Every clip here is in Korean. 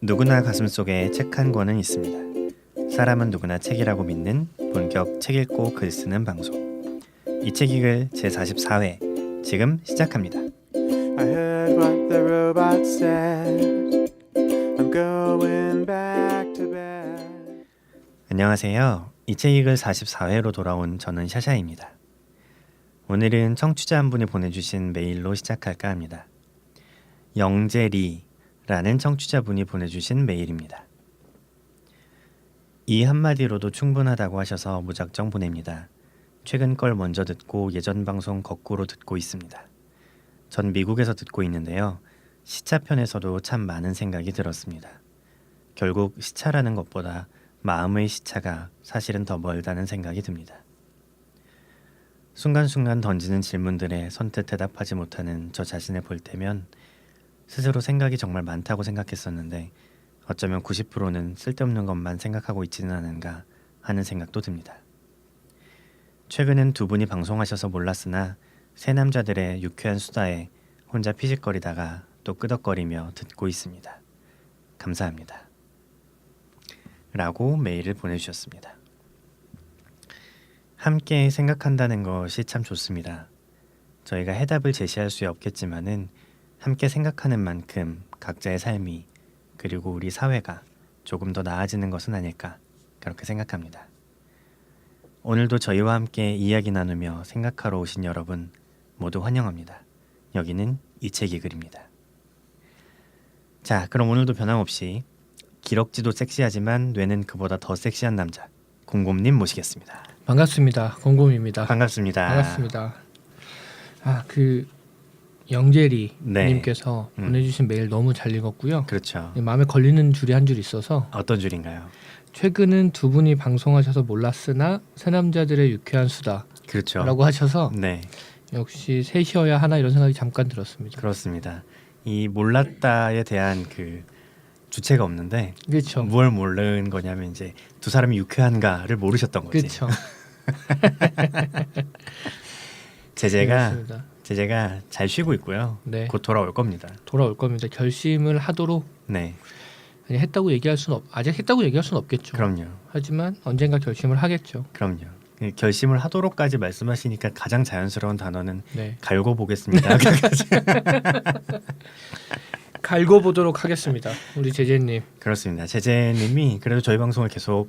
누구나 가슴속에 책 한 권은 있습니다. 사람은 누구나 책이라고 믿는 본격 책 읽고 글 쓰는 방송. 이 책 읽을 제44회 지금 시작합니다. I heard what the robot said. I'm going back to bed. 안녕하세요. 이 책 읽을 44회로 돌아온 저는 샤샤입니다. 오늘은 청취자 한 분이 보내주신 메일로 시작할까 합니다. 영재리라는 청취자분이 보내주신 메일입니다. 이 한마디로도 충분하다고 하셔서 무작정 보냅니다. 최근 걸 먼저 듣고 예전 방송 거꾸로 듣고 있습니다. 전 미국에서 듣고 있는데요. 시차편에서도 참 많은 생각이 들었습니다. 결국 시차라는 것보다 마음의 시차가 사실은 더 멀다는 생각이 듭니다. 순간순간 던지는 질문들에 선뜻 대답하지 못하는 저 자신을 볼 때면 스스로 생각이 정말 많다고 생각했었는데 어쩌면 90%는 쓸데없는 것만 생각하고 있지는 않은가 하는 생각도 듭니다. 최근엔 두 분이 방송하셔서 몰랐으나 세 남자들의 유쾌한 수다에 혼자 피식거리다가 또 끄덕거리며 듣고 있습니다. 감사합니다. 라고 메일을 보내주셨습니다. 함께 생각한다는 것이 참 좋습니다. 저희가 해답을 제시할 수 없겠지만은 함께 생각하는 만큼 각자의 삶이 그리고 우리 사회가 조금 더 나아지는 것은 아닐까 그렇게 생각합니다. 오늘도 저희와 함께 이야기 나누며 생각하러 오신 여러분 모두 환영합니다. 여기는 이 책이 글입니다. 자, 그럼 오늘도 변함없이 기럭지도 섹시하지만 뇌는 그보다 더 섹시한 남자 곰곰님 모시겠습니다. 반갑습니다. 곰곰입니다. 반갑습니다. 반갑습니다. 그 영재리 네. 님께서 보내주신 메일 너무 잘 읽었고요. 그렇죠. 마음에 걸리는 줄이 한 줄 있어서 어떤 줄인가요? 최근은 두 분이 방송하셔서 몰랐으나 새 남자들의 유쾌한 수다라고 그렇죠. 하셔서 네, 역시 셋이어야 하나 이런 생각이 잠깐 들었습니다. 그렇습니다. 이 몰랐다에 대한 그 주체가 없는데 그렇죠. 뭘 모르는 거냐면 이제 두 사람이 유쾌한가를 모르셨던 거지. 그렇죠. 제재가 잘 쉬고 있고요. 네. 곧 돌아올 겁니다. 돌아올 겁니다. 결심을 하도록 네, 아니, 했다고 얘기할 수는 아직 했다고 얘기할 수는 없겠죠. 그럼요. 하지만 언젠가 결심을 하겠죠. 그럼요. 결심을 하도록까지 말씀하시니까 가장 자연스러운 단어는 네. 갈고 보겠습니다. 갈고 보도록 하겠습니다. 우리 제재님. 그렇습니다. 제재님이 그래도 저희 방송을 계속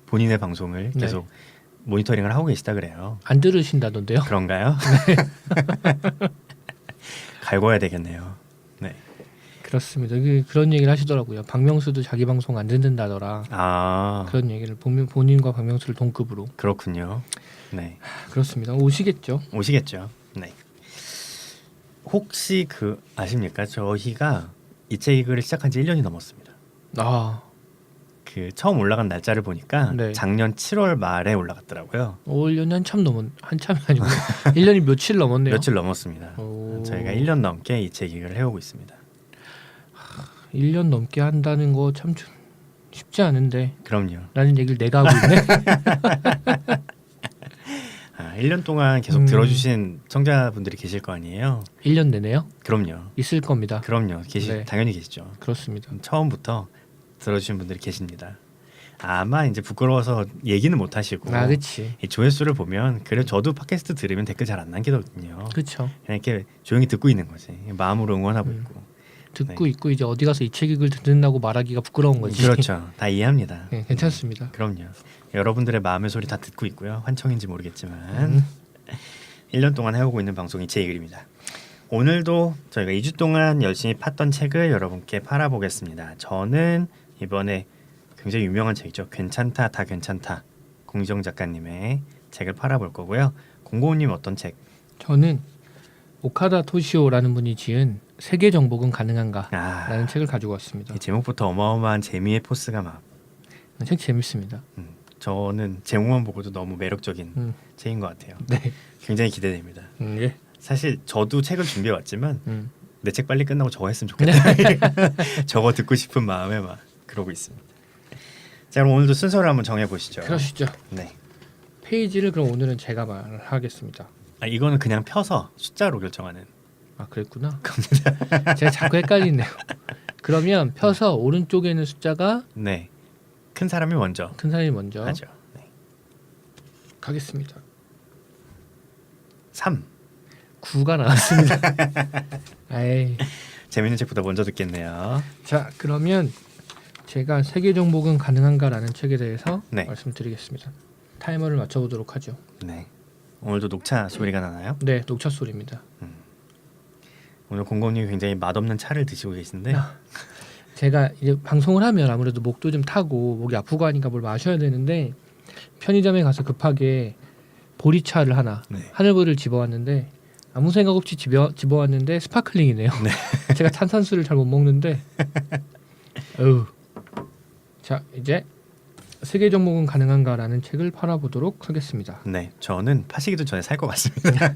본인의 방송을 네. 계속 모니터링을 하고 계시다 그래요. 안 들으신다던데요? 그런가요? 갈궈야 되겠네요. 네. 그렇습니다. 그런 얘기를 하시더라고요. 박명수도 자기 방송 안 듣는다더라. 아, 그런 얘기를 본인과 박명수를 동급으로. 그렇군요. 네. 그렇습니다. 오시겠죠. 오시겠죠. 네. 혹시 아십니까? 저희가 이 책을 시작한 지 1년이 넘었습니다. 아, 그 처음 올라간 날짜를 보니까 네. 작년 7월 말에 올라갔더라고요. 1년이 한참이 아니고 1년이 며칠 넘었네요. 며칠 넘었습니다. 오. 저희가 1년 넘게 이 책을 해오고 있습니다. 1년 넘게 한다는 거 참 쉽지 않은데 그럼요. 라는 얘기를 내가 하고 있네. 1년 동안 계속 들어주신 청자분들이 계실 거 아니에요? 1년 내내요? 그럼요. 있을 겁니다. 그럼요. 네. 당연히 계시죠. 그렇습니다. 처음부터 들어주신 분들이 계십니다. 아마 이제 부끄러워서 얘기는 못 하시고 그렇지. 이 조회수를 보면 그래 저도 팟캐스트 들으면 댓글 잘 안 남기거든요. 그렇죠. 그냥 이렇게 조용히 듣고 있는 거지. 마음으로 응원하고 있고. 듣고 있고 이제 어디 가서 이 책을 듣는다고 말하기가 부끄러운 거지. 그렇죠. 다 이해합니다. 네, 괜찮습니다. 그럼요. 여러분들의 마음의 소리 다 듣고 있고요. 환청인지 모르겠지만 1년 동안 해오고 있는 방송이 제 글입니다. 오늘도 저희가 2주 동안 열심히 팠던 책을 여러분께 팔아보겠습니다. 저는 이번에 굉장히 유명한 책이죠. 괜찮다 다 괜찮다. 공지영 작가님의 책을 팔아볼 거고요. 공고우님 어떤 책? 저는 오카다 토시오라는 분이 지은 세계 정복은 가능한가 아, 라는 책을 가지고 왔습니다. 이 제목부터 어마어마한 재미의 포스가 막 책 재밌습니다. 저는 제목만 보고도 너무 매력적인 책인 것 같아요. 네. 굉장히 기대됩니다. 예. 사실 저도 책을 준비해 왔지만 음. 내 책 빨리 끝나고 저거 했으면 좋겠다. 저거 듣고 싶은 마음에 막 그러고 있습니다. 자, 그럼 오늘도 순서를 한번 정해 보시죠. 그러시죠. 네. 페이지를 그럼 오늘은 제가 말하겠습니다. 이거는 그냥 펴서 숫자로 결정하는. 아, 그랬구나. 제가 자꾸 헷갈리네요. 그러면 펴서 오른쪽에 있는 숫자가 네. 큰 사람이 먼저 큰 사람이 먼저 하죠. 네. 가겠습니다. 3. 9가 나왔습니다. 에이. 재밌는 책보다 먼저 듣겠네요. 자, 그러면 제가 세계 정복은 가능한가라는 책에 대해서 네. 말씀드리겠습니다. 타이머를 맞춰보도록 하죠. 네. 오늘도 녹차 소리가 나나요? 네, 녹차 소리입니다. 오늘 공공님이 굉장히 맛없는 차를 드시고 계신데 제가 이제 방송을 하면 아무래도 목도 좀 타고 목이 아프고 하니까 뭘 마셔야 되는데 편의점에 가서 급하게 보리차를 하나 네. 하늘보리를 집어왔는데 아무 생각 없이 집어왔는데 스파클링이네요. 제가 탄산수를 잘 못 먹는데 어우. 자, 이제 세계 정복은 가능한가라는 책을 팔아보도록 하겠습니다. 네. 저는 파시기도 전에 살 것 같습니다.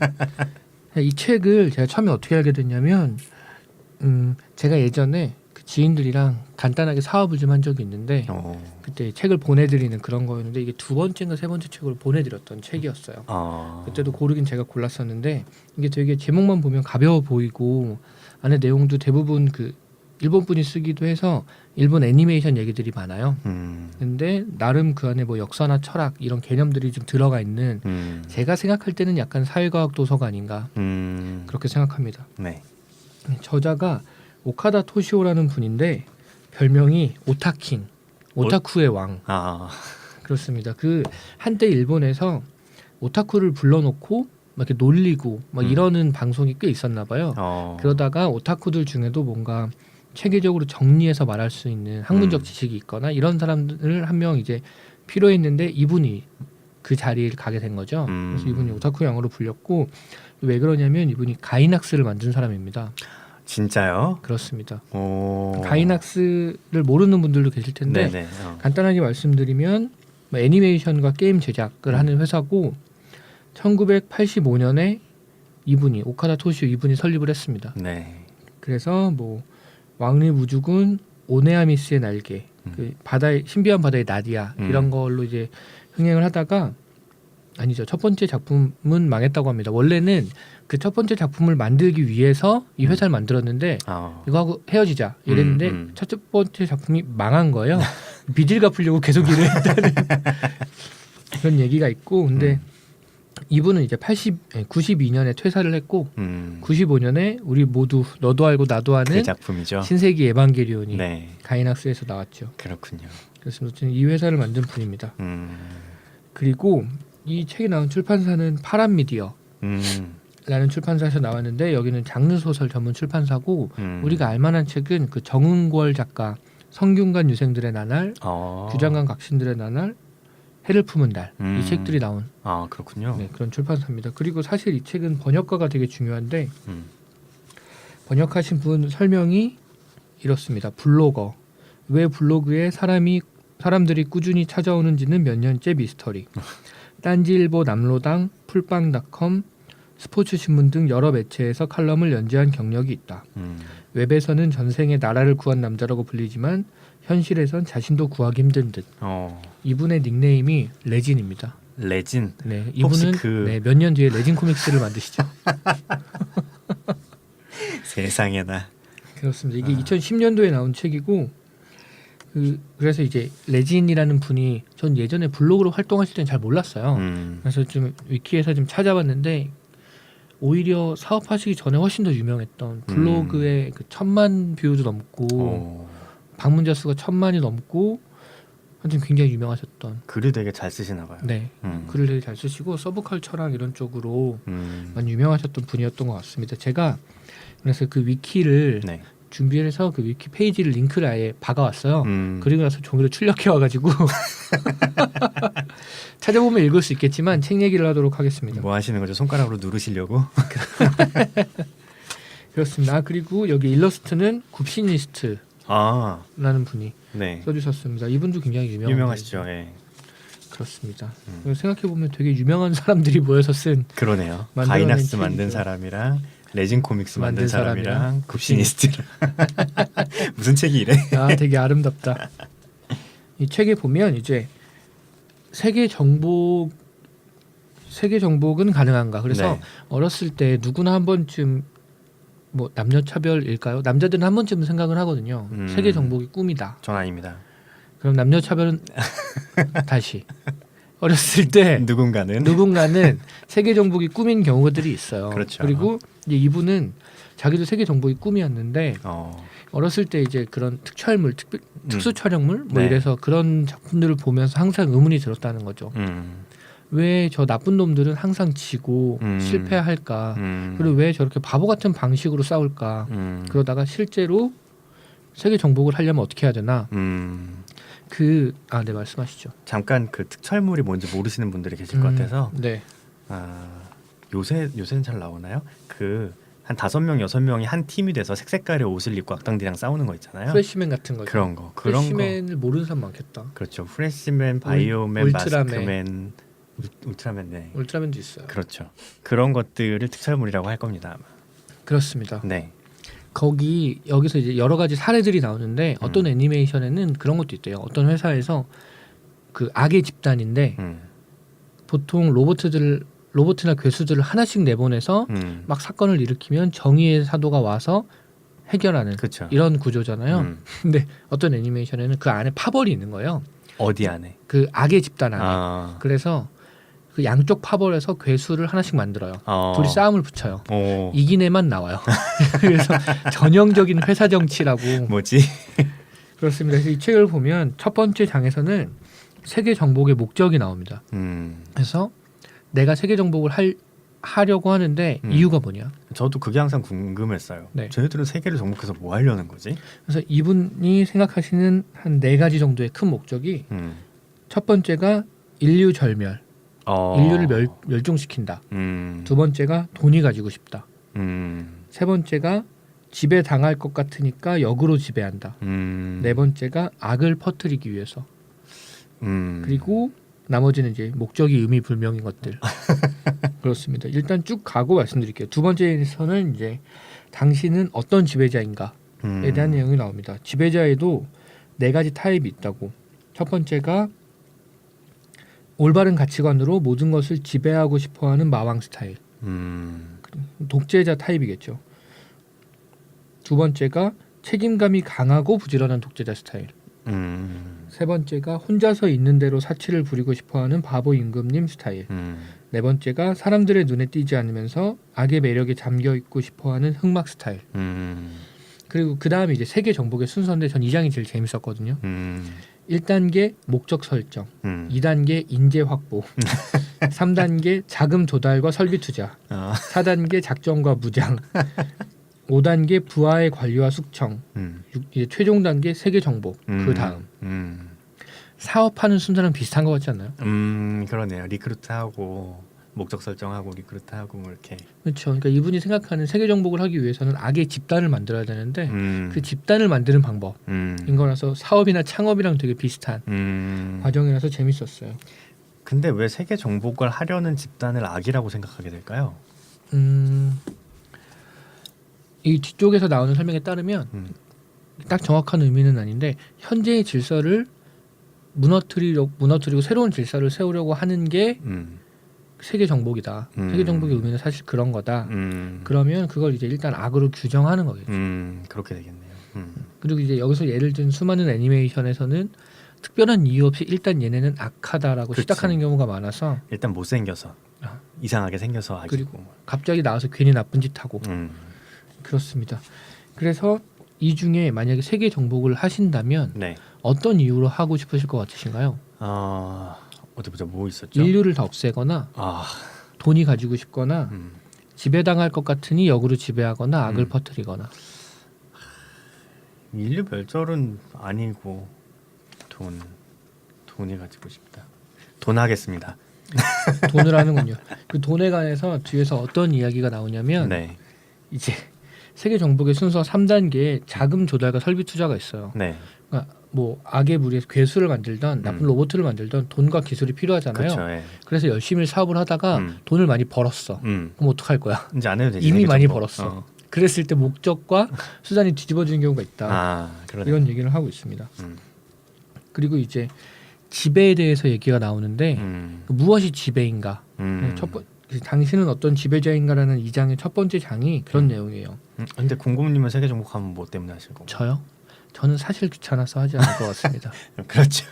이 책을 제가 처음에 어떻게 알게 됐냐면 제가 예전에 그 지인들이랑 간단하게 사업을 좀 한 적이 있는데 그때 책을 보내드리는 그런 거였는데 이게 두 번째인가 세 번째 책으로 보내드렸던 책이었어요. 그때도 고르긴 제가 골랐었는데 이게 되게 제목만 보면 가벼워 보이고 안에 내용도 대부분 그 일본 분이 쓰기도 해서 일본 애니메이션 얘기들이 많아요. 근데 나름 그 안에 뭐 역사나 철학 이런 개념들이 좀 들어가 있는 제가 생각할 때는 약간 사회과학 도서가 아닌가 그렇게 생각합니다. 네. 저자가 오카다 토시오라는 분인데 별명이 오타킹, 오타쿠의 왕. 그렇습니다. 그 한때 일본에서 오타쿠를 불러놓고 막 이렇게 놀리고 막 이러는 방송이 꽤 있었나 봐요. 그러다가 오타쿠들 중에도 뭔가 체계적으로 정리해서 말할 수 있는 학문적 지식이 있거나 이런 사람들을 한 명 이제 필요했는데 이분이 그 자리를 가게 된 거죠. 그래서 이분이 오타쿠 왕으로 불렸고 왜 그러냐면 이분이 가이낙스를 만든 사람입니다. 진짜요? 그렇습니다. 가이낙스를 모르는 분들도 계실 텐데 네네. 간단하게 말씀드리면 뭐 애니메이션과 게임 제작을 하는 회사고 1985년에 이분이 오카다 토시오 이분이 설립을 했습니다. 네. 그래서 뭐 왕립 우주군, 오네아미스의 날개, 그 바다의 신비한 바다의 나디아 이런 걸로 이제 흥행을 하다가 아니죠. 첫 번째 작품은 망했다고 합니다. 원래는 그 첫 번째 작품을 만들기 위해서 이 회사를 만들었는데 이거 하고 헤어지자 이랬는데 첫 번째 작품이 망한 거예요. 빚을 갚으려고 계속 일을 했다는 그런 얘기가 있고 근데 이분은 이제 92년에 퇴사를 했고 95년에 우리 모두 너도 알고 나도 아는 그 작품이죠. 신세기 에반게리온이 네. 가이낙스에서 나왔죠. 그렇군요. 그래서 이 회사를 만든 분입니다. 그리고 이 책이 나온 출판사는 파란미디어 라는 출판사에서 나왔는데 여기는 장르 소설 전문 출판사고 우리가 알만한 책은 그 정은궐 작가 성균관 유생들의 나날, 규장관 각신들의 나날, 해를 품은 달 이 책들이 나온 그렇군요. 네, 그런 출판사입니다. 그리고 사실 이 책은 번역가가 되게 중요한데 번역하신 분 설명이 이렇습니다. 블로거 왜 블로그에 사람들이 꾸준히 찾아오는지는 몇 년째 미스터리. 딴지일보, 남로당, 풀빵닷컴, 스포츠신문 등 여러 매체에서 칼럼을 연재한 경력이 있다. 웹에서는 전생에 나라를 구한 남자라고 불리지만 현실에선 자신도 구하기 힘든 듯. 이분의 닉네임이 레진입니다. 레진. 네, 이분은 그... 몇 년 뒤에 레진 코믹스를 만드시죠. 세상에나. 그렇습니다. 이게 2010년도에 나온 책이고 그래서 이제 레진이라는 분이 전 예전에 블로그로 활동하실 때는 잘 몰랐어요. 그래서 좀 위키에서 좀 찾아봤는데 오히려 사업하시기 전에 훨씬 더 유명했던 블로그에 그 1000만 뷰도 넘고 방문자 수가 1000만이 넘고 하여튼 굉장히 유명하셨던 글을 되게 잘 쓰시나 봐요. 네, 글을 되게 잘 쓰시고 서브컬처랑 이런 쪽으로 많이 유명하셨던 분이었던 것 같습니다. 제가 그래서 그 위키를 준비해서 그 위키 페이지를 링크를 아예 박아왔어요. 그리고 나서 종이로 출력해와가지고 찾아보면 읽을 수 있겠지만 책 얘기를 하도록 하겠습니다. 뭐 하시는 거죠? 손가락으로 누르시려고? 그렇습니다. 그리고 여기 일러스트는 굽시니스트라는 분이 써주셨습니다. 이분도 굉장히 유명하시죠. 예. 그렇습니다. 생각해보면 되게 유명한 사람들이 모여서 쓴 그러네요. 가이낙스 만든 사람이랑 레진 코믹스 만든 사람이랑 굽시니스트랑 무슨 책이 이래? 되게 아름답다. 이 책에 보면 이제 세계 정복은 가능한가? 그래서 어렸을 때 누구나 한 번쯤 뭐 남녀 차별일까요? 남자들은 한 번쯤은 생각을 하거든요. 세계 정복이 꿈이다. 전 아닙니다. 그럼 남녀 차별은 다시 어렸을 때 누군가는 세계 정복이 꿈인 경우들이 있어요. 그렇죠. 그리고 이제 이분은 자기도 세계 정복이 꿈이었는데 어렸을 때 이제 그런 특촬물, 특수 촬영물 뭐 네. 이래서 그런 작품들을 보면서 항상 의문이 들었다는 거죠. 왜 저 나쁜 놈들은 항상 지고 실패할까? 그리고 왜 저렇게 바보 같은 방식으로 싸울까? 그러다가 실제로 세계 정복을 하려면 어떻게 해야 되나? 네, 말씀하시죠. 잠깐 그 특촬물이 뭔지 모르시는 분들이 계실 것 같아서 네. 요새는 잘 나오나요? 그 한 5명, 6명이 한 팀이 돼서 색색깔의 옷을 입고 악당들이랑 싸우는 거 있잖아요. 프레시맨 같은 거죠. 그런 거. 프레시맨을 모르는 사람 많겠다. 그렇죠. 프레시맨, 바이오맨, 울트라맨. 마스크맨, 울트라맨, 네. 울트라맨도 있어요. 그렇죠. 그런 것들을 특촬물이라고 할 겁니다. 아마. 그렇습니다. 네. 여기서 이제 여러 가지 사례들이 나오는데 어떤 애니메이션에는 그런 것도 있대요. 어떤 회사에서 그 악의 집단인데 보통 로봇이나 괴수들을 하나씩 내보내서 막 사건을 일으키면 정의의 사도가 와서 해결하는 그쵸. 이런 구조잖아요. 근데 어떤 애니메이션에는 그 안에 파벌이 있는 거예요. 어디 안에? 그 악의 집단 안에. 그래서 그 양쪽 파벌에서 괴수를 하나씩 만들어요. 둘이 싸움을 붙여요. 이긴 애만 나와요. 그래서 전형적인 회사 정치라고. 뭐지? 그렇습니다. 그래서 이 책을 보면 첫 번째 장에서는 세계 정복의 목적이 나옵니다. 그래서 내가 세계 정복을 하려고 하는데 이유가 뭐냐? 저도 그게 항상 궁금했어요. 네. 쟤네들은 세계를 정복해서 뭐 하려는 거지? 그래서 이분이 생각하시는 한 4가지 정도의 큰 목적이 첫 번째가 인류 절멸, 인류를 멸종시킨다. 두 번째가 돈이 가지고 싶다. 세 번째가 지배 당할 것 같으니까 역으로 지배한다. 네 번째가 악을 퍼뜨리기 위해서. 그리고 나머지는 이제 목적이 의미 불명인 것들. 그렇습니다. 일단 쭉 가고 말씀드릴게요. 두 번째에서는 이제 당신은 어떤 지배자인가에 대한 내용이 나옵니다. 지배자에도 4가지 타입이 있다고. 첫 번째가 올바른 가치관으로 모든 것을 지배하고 싶어하는 마왕 스타일. 독재자 타입이겠죠. 두 번째가 책임감이 강하고 부지런한 독재자 스타일. 세 번째가 혼자서 있는 대로 사치를 부리고 싶어하는 바보 임금님 스타일. 네 번째가 사람들의 눈에 띄지 않으면서 악의 매력에 잠겨 있고 싶어하는 흑막 스타일. 그리고 그 다음에 이제 세계 정복의 순서인데 전 2장이 제일 재밌었거든요. 1단계 목적 설정, 2단계 인재 확보, 3단계 자금 조달과 설비 투자, 4단계 작전과 무장, 5단계 부하의 관리와 숙청, 이제 최종 단계 세계 정복. 그 다음 사업하는 순서랑 비슷한 것 같지 않나요? 그러네요. 리크루트하고 목적 설정하고 리크루트하고 뭐 이렇게. 그렇죠. 그러니까 이분이 생각하는 세계 정복을 하기 위해서는 악의 집단을 만들어야 되는데 그 집단을 만드는 방법인 거라서 사업이나 창업이랑 되게 비슷한 과정이라서 재밌었어요. 근데 왜 세계 정복을 하려는 집단을 악이라고 생각하게 될까요? 이 뒤쪽에서 나오는 설명에 따르면 딱 정확한 의미는 아닌데 현재의 질서를 무너뜨리고 새로운 질서를 세우려고 하는 게 세계 정복이다. 세계 정복의 의미는 사실 그런 거다. 그러면 그걸 이제 일단 악으로 규정하는 거겠죠. 그렇게 되겠네요. 그리고 이제 여기서 예를 든 수많은 애니메이션에서는 특별한 이유 없이 일단 얘네는 악하다라고 그치. 시작하는 경우가 많아서 일단 못생겨서 이상하게 생겨서 악이고. 그리고 갑자기 나와서 괜히 나쁜 짓 하고 그렇습니다. 그래서 이 중에 만약에 세계 정복을 하신다면 네. 어떤 이유로 하고 싶으실 것 같으신가요? 어디 보자. 뭐 있었죠? 인류를 다 없애거나 돈이 가지고 싶거나 지배당할 것 같으니 역으로 지배하거나 악을 퍼뜨리거나. 인류 멸절은 아니고 돈이 가지고 싶다. 돈 하겠습니다. 돈을 하는군요. 그 돈에 관해서 뒤에서 어떤 이야기가 나오냐면 네. 이제 세계 정복의 순서 3단계에 자금 조달과 설비 투자가 있어요. 네. 그러니까 뭐 악의 무리에서 괴수를 만들던 나쁜 로봇을 만들던 돈과 기술이 필요하잖아요. 그렇죠. 예. 그래서 열심히 사업을 하다가 돈을 많이 벌었어. 그럼 어떡할 거야? 이제 안 해도 되지. 이미 세계 많이 정복. 벌었어. 그랬을 때 목적과 수단이 뒤집어지는 경우가 있다. 그러네. 이런 얘기를 하고 있습니다. 그리고 이제 지배에 대해서 얘기가 나오는데 무엇이 지배인가? 당신은 어떤 지배자인가라는 2장의 첫 번째 장이 그런 내용이에요. 근데 공공님은 세계 정복하면 뭐 때문에 하실 거고? 저요? 저는 사실 귀찮아서 하지 않을 것 같습니다. 그렇죠.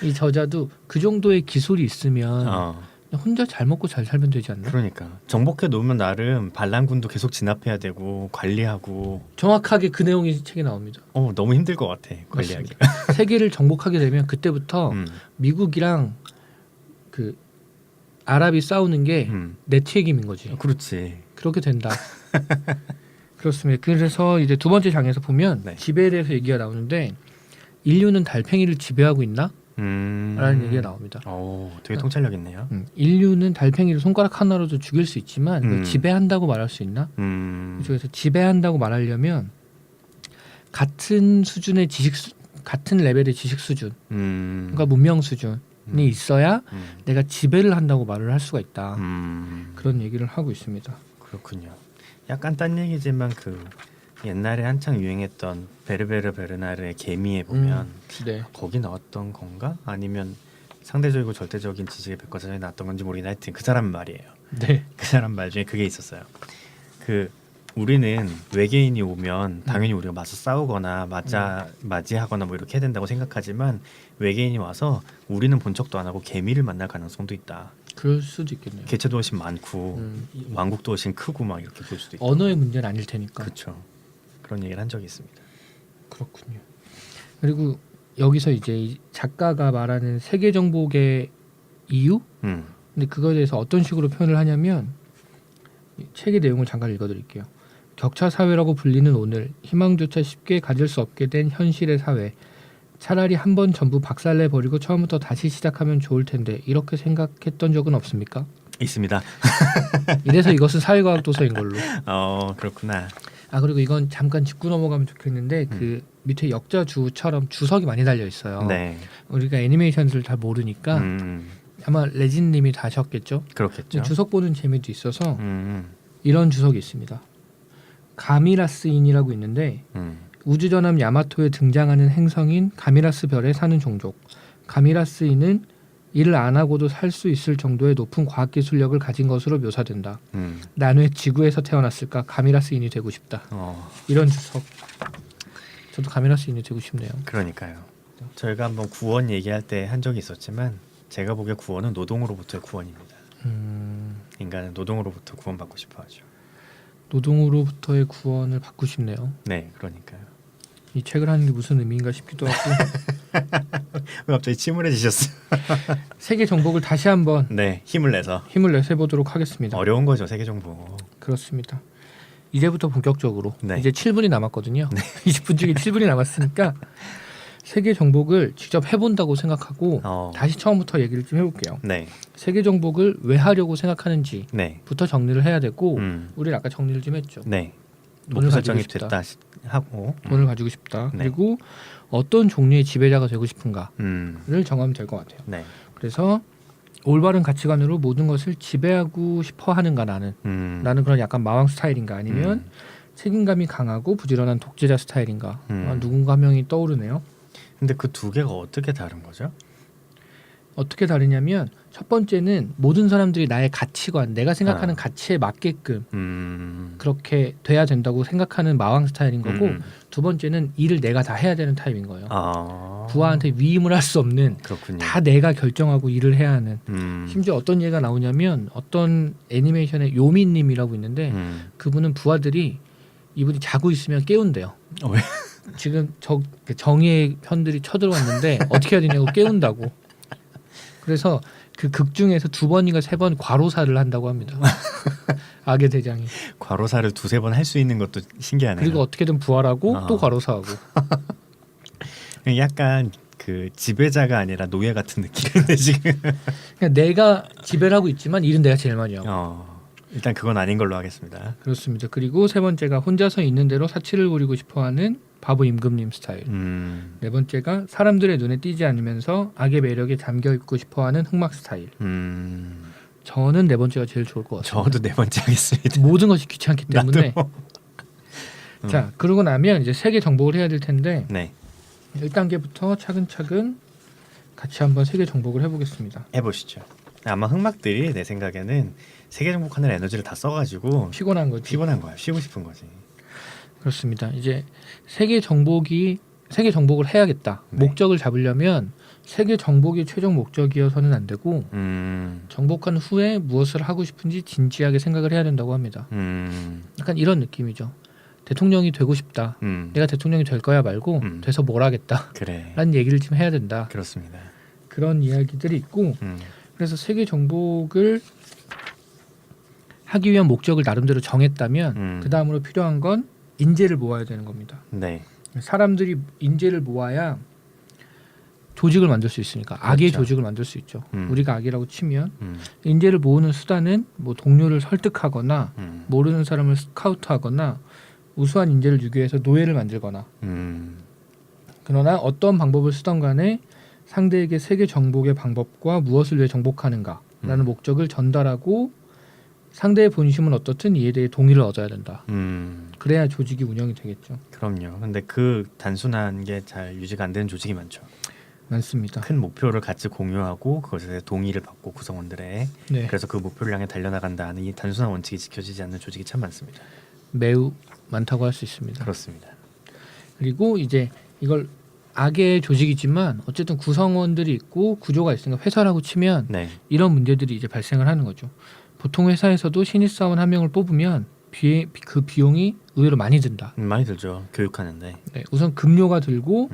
이 저자도 그 정도의 기술이 있으면 어, 그냥 혼자 잘 먹고 잘 살면 되지 않나? 그러니까 정복해 놓으면 나름 반란군도 계속 진압해야 되고 관리하고 정확하게 그 내용이 책에 나옵니다. 너무 힘들 것 같아 관리하기. 세계를 정복하게 되면 그때부터 미국이랑 그 아랍이 싸우는 게 내 책임인 거지. 그렇지. 그렇게 된다. 그렇습니다. 그래서 이제 두 번째 장에서 보면 네. 지배에 대해서 얘기가 나오는데 인류는 달팽이를 지배하고 있나? 라는 얘기가 나옵니다. 되게 통찰력 있네요. 인류는 달팽이를 손가락 하나로도 죽일 수 있지만 그걸 음. 지배한다고 말할 수 있나? 그래서 지배한다고 말하려면 같은 수준의 같은 레벨의 지식 수준, 그러니까 문명 수준이 있어야 내가 지배를 한다고 말을 할 수가 있다. 그런 얘기를 하고 있습니다. 그렇군요. 약간 딴 얘기지만 그 옛날에 한창 유행했던 베르베르 베르나르의 개미에 보면 네. 거기 나왔던 건가? 아니면 상대적이고 절대적인 지식의 백과사전에 나왔던 건지 모르겠는데 하여튼 그 사람 말이에요. 네. 그 사람 말 중에 그게 있었어요. 그 우리는 외계인이 오면 당연히 우리가 맞서 싸우거나 맞이하거나 뭐 이렇게 해야 된다고 생각하지만 외계인이 와서 우리는 본 척도 안 하고 개미를 만날 가능성도 있다. 그럴 수도 있겠네요. 개체도 훨씬 많고 왕국도 훨씬 크고 막 이렇게 볼 수도 있다. 언어의 문제는 아닐 테니까. 그렇죠. 그런 얘기를 한 적이 있습니다. 그렇군요. 그리고 여기서 이제 이 작가가 말하는 세계 정복의 이유? 근데 그거에 대해서 어떤 식으로 표현을 하냐면 이 책의 내용을 잠깐 읽어드릴게요. 격차 사회라고 불리는 오늘 희망조차 쉽게 가질 수 없게 된 현실의 사회. 차라리 한 번 전부 박살내 버리고 처음부터 다시 시작하면 좋을 텐데 이렇게 생각했던 적은 없습니까? 있습니다. 이래서 이것은 사회과학 도서인 걸로. 그렇구나. 아 그리고 이건 잠깐 짚고 넘어가면 좋겠는데 그 밑에 역자주처럼 주석이 많이 달려 있어요. 네. 우리가 애니메이션을 잘 모르니까 아마 레진님이 다 하셨겠죠. 그렇겠죠. 주석 보는 재미도 있어서 이런 이런 주석이 있습니다. 가미라스인이라고 있는데 우주전함 야마토에 등장하는 행성인 가미라스 별에 사는 종족. 가미라스인은 일을 안 하고도 살 수 있을 정도의 높은 과학기술력을 가진 것으로 묘사된다. 난 왜 지구에서 태어났을까? 가미라스인이 되고 싶다. 이런 주석. 저도 가미라스인이 되고 싶네요. 그러니까요. 저희가 한번 구원 얘기할 때 한 적이 있었지만 제가 보기에 구원은 노동으로부터의 구원입니다. 인간은 노동으로부터 구원받고 싶어하죠. 노동으로부터의 구원을 받고 싶네요. 네, 그러니까요. 이 책을 하는 게 무슨 의미인가 싶기도 하고. 왜 갑자기 침울해지셨어요? 세계 정복을 다시 한번 네, 힘을 내서 힘을 내서 해보도록 하겠습니다. 어려운 거죠 세계 정복. 그렇습니다. 이제부터 본격적으로 네. 이제 7분이 남았거든요. 20분 중에 7분이 남았으니까 세계 정복을 직접 해본다고 생각하고 다시 처음부터 얘기를 좀 해볼게요. 네, 세계 정복을 왜 하려고 생각하는지부터 네, 정리를 해야 되고 우리는 아까 정리를 좀 했죠. 네. 돈을 목표 설정이 가지고 됐다 하고 돈을 가지고 싶다. 네. 그리고 어떤 종류의 지배자가 되고 싶은가를 음, 정하면 될 것 같아요. 네, 그래서 올바른 가치관으로 모든 것을 지배하고 싶어 하는가 나는 그런 약간 마왕 스타일인가 아니면 책임감이 강하고 부지런한 독재자 스타일인가 누군가 한 명이 떠오르네요. 근데 그 두 개가 어떻게 다른 거죠? 어떻게 다르냐면 첫 번째는 모든 사람들이 나의 가치관, 내가 생각하는 가치에 맞게끔 그렇게 돼야 된다고 생각하는 마왕 스타일인 거고 두 번째는 일을 내가 다 해야 되는 타입인 거예요. 부하한테 위임을 할 수 없는 그렇군요. 다 내가 결정하고 일을 해야 하는 심지어 어떤 예가 나오냐면 어떤 애니메이션에 요미님이라고 있는데 그분은 부하들이 이분이 자고 있으면 깨운대요. 왜? 지금 정의의 편들이 쳐들어왔는데 어떻게 해야 되냐고 깨운다고. 그래서 그 극 중에서 2번인가 3번 과로사를 한다고 합니다. 악의 대장이. 과로사를 2-3번 할 수 있는 것도 신기하네요. 그리고 어떻게든 부활하고 또 과로사하고. 약간 그 지배자가 아니라 노예 같은 느낌인데 지금. 그냥 내가 지배를 하고 있지만 일은 내가 제일 많이 하고. 일단 그건 아닌 걸로 하겠습니다. 그렇습니다. 그리고 세 번째가 혼자서 있는 대로 사치를 부리고 싶어하는 바보 임금님 스타일. 네 번째가 사람들의 눈에 띄지 않으면서 악의 매력에 잠겨 있고 싶어하는 흑막 스타일. 저는 네 번째가 제일 좋을 것 같아요. 저도 네 번째 하겠습니다. 모든 것이 귀찮기 때문에. 자, 그러고 나면 이제 세계 정복을 해야 될 텐데 네, 1단계부터 차근차근 같이 한번 세계 정복을 해보겠습니다. 해보시죠. 아마 흑막들이 내 생각에는 세계 정복하는 에너지를 다 써가지고 피곤한 거지. 피곤한 거야. 쉬고 싶은 거지. 그렇습니다. 이제 세계 정복을 해야겠다. 네. 목적을 잡으려면 세계 정복이 최종 목적이어서는 안 되고 정복한 후에 무엇을 하고 싶은지 진지하게 생각을 해야 된다고 합니다. 약간 이런 느낌이죠. 대통령이 되고 싶다. 내가 대통령이 될 거야 말고 돼서 뭘 하겠다. 그래. 라는 얘기를 좀 해야 된다. 그렇습니다. 그런 이야기들이 있고 그래서 세계 정복을 하기 위한 목적을 나름대로 정했다면 그 다음으로 필요한 건 인재를 모아야 되는 겁니다. 네. 사람들이 인재를 모아야 조직을 만들 수 있으니까 악의 그렇죠. 조직을 만들 수 있죠. 우리가 악이라고 치면 음, 인재를 모으는 수단은 뭐 동료를 설득하거나 모르는 사람을 스카우트하거나 우수한 인재를 주기 위해서 노예를 만들거나 그러나 어떤 방법을 쓰던 간에 상대에게 세계 정복의 방법과 무엇을 위해 정복하는가라는 목적을 전달하고 상대의 본심은 어떻든 이에 대해 동의를 얻어야 된다. 그래야 조직이 운영이 되겠죠. 그럼요. 근데 그 단순한 게 잘 유지가 안 되는 조직이 많죠. 많습니다. 큰 목표를 같이 공유하고 그것에 대해 동의를 받고 구성원들의 네, 그래서 그 목표를 향해 달려나간다 하는 이 단순한 원칙이 지켜지지 않는 조직이 참 많습니다. 매우 많다고 할 수 있습니다. 그렇습니다. 그리고 이제 이걸 악의 조직이지만 어쨌든 구성원들이 있고 구조가 있으니까 회사라고 치면 네. 이런 문제들이 이제 발생을 하는 거죠. 보통 회사에서도 신입사원 한 명을 뽑으면 그 비용이 의외로 많이 든다. 많이 들죠. 교육하는데. 네, 우선 급료가 들고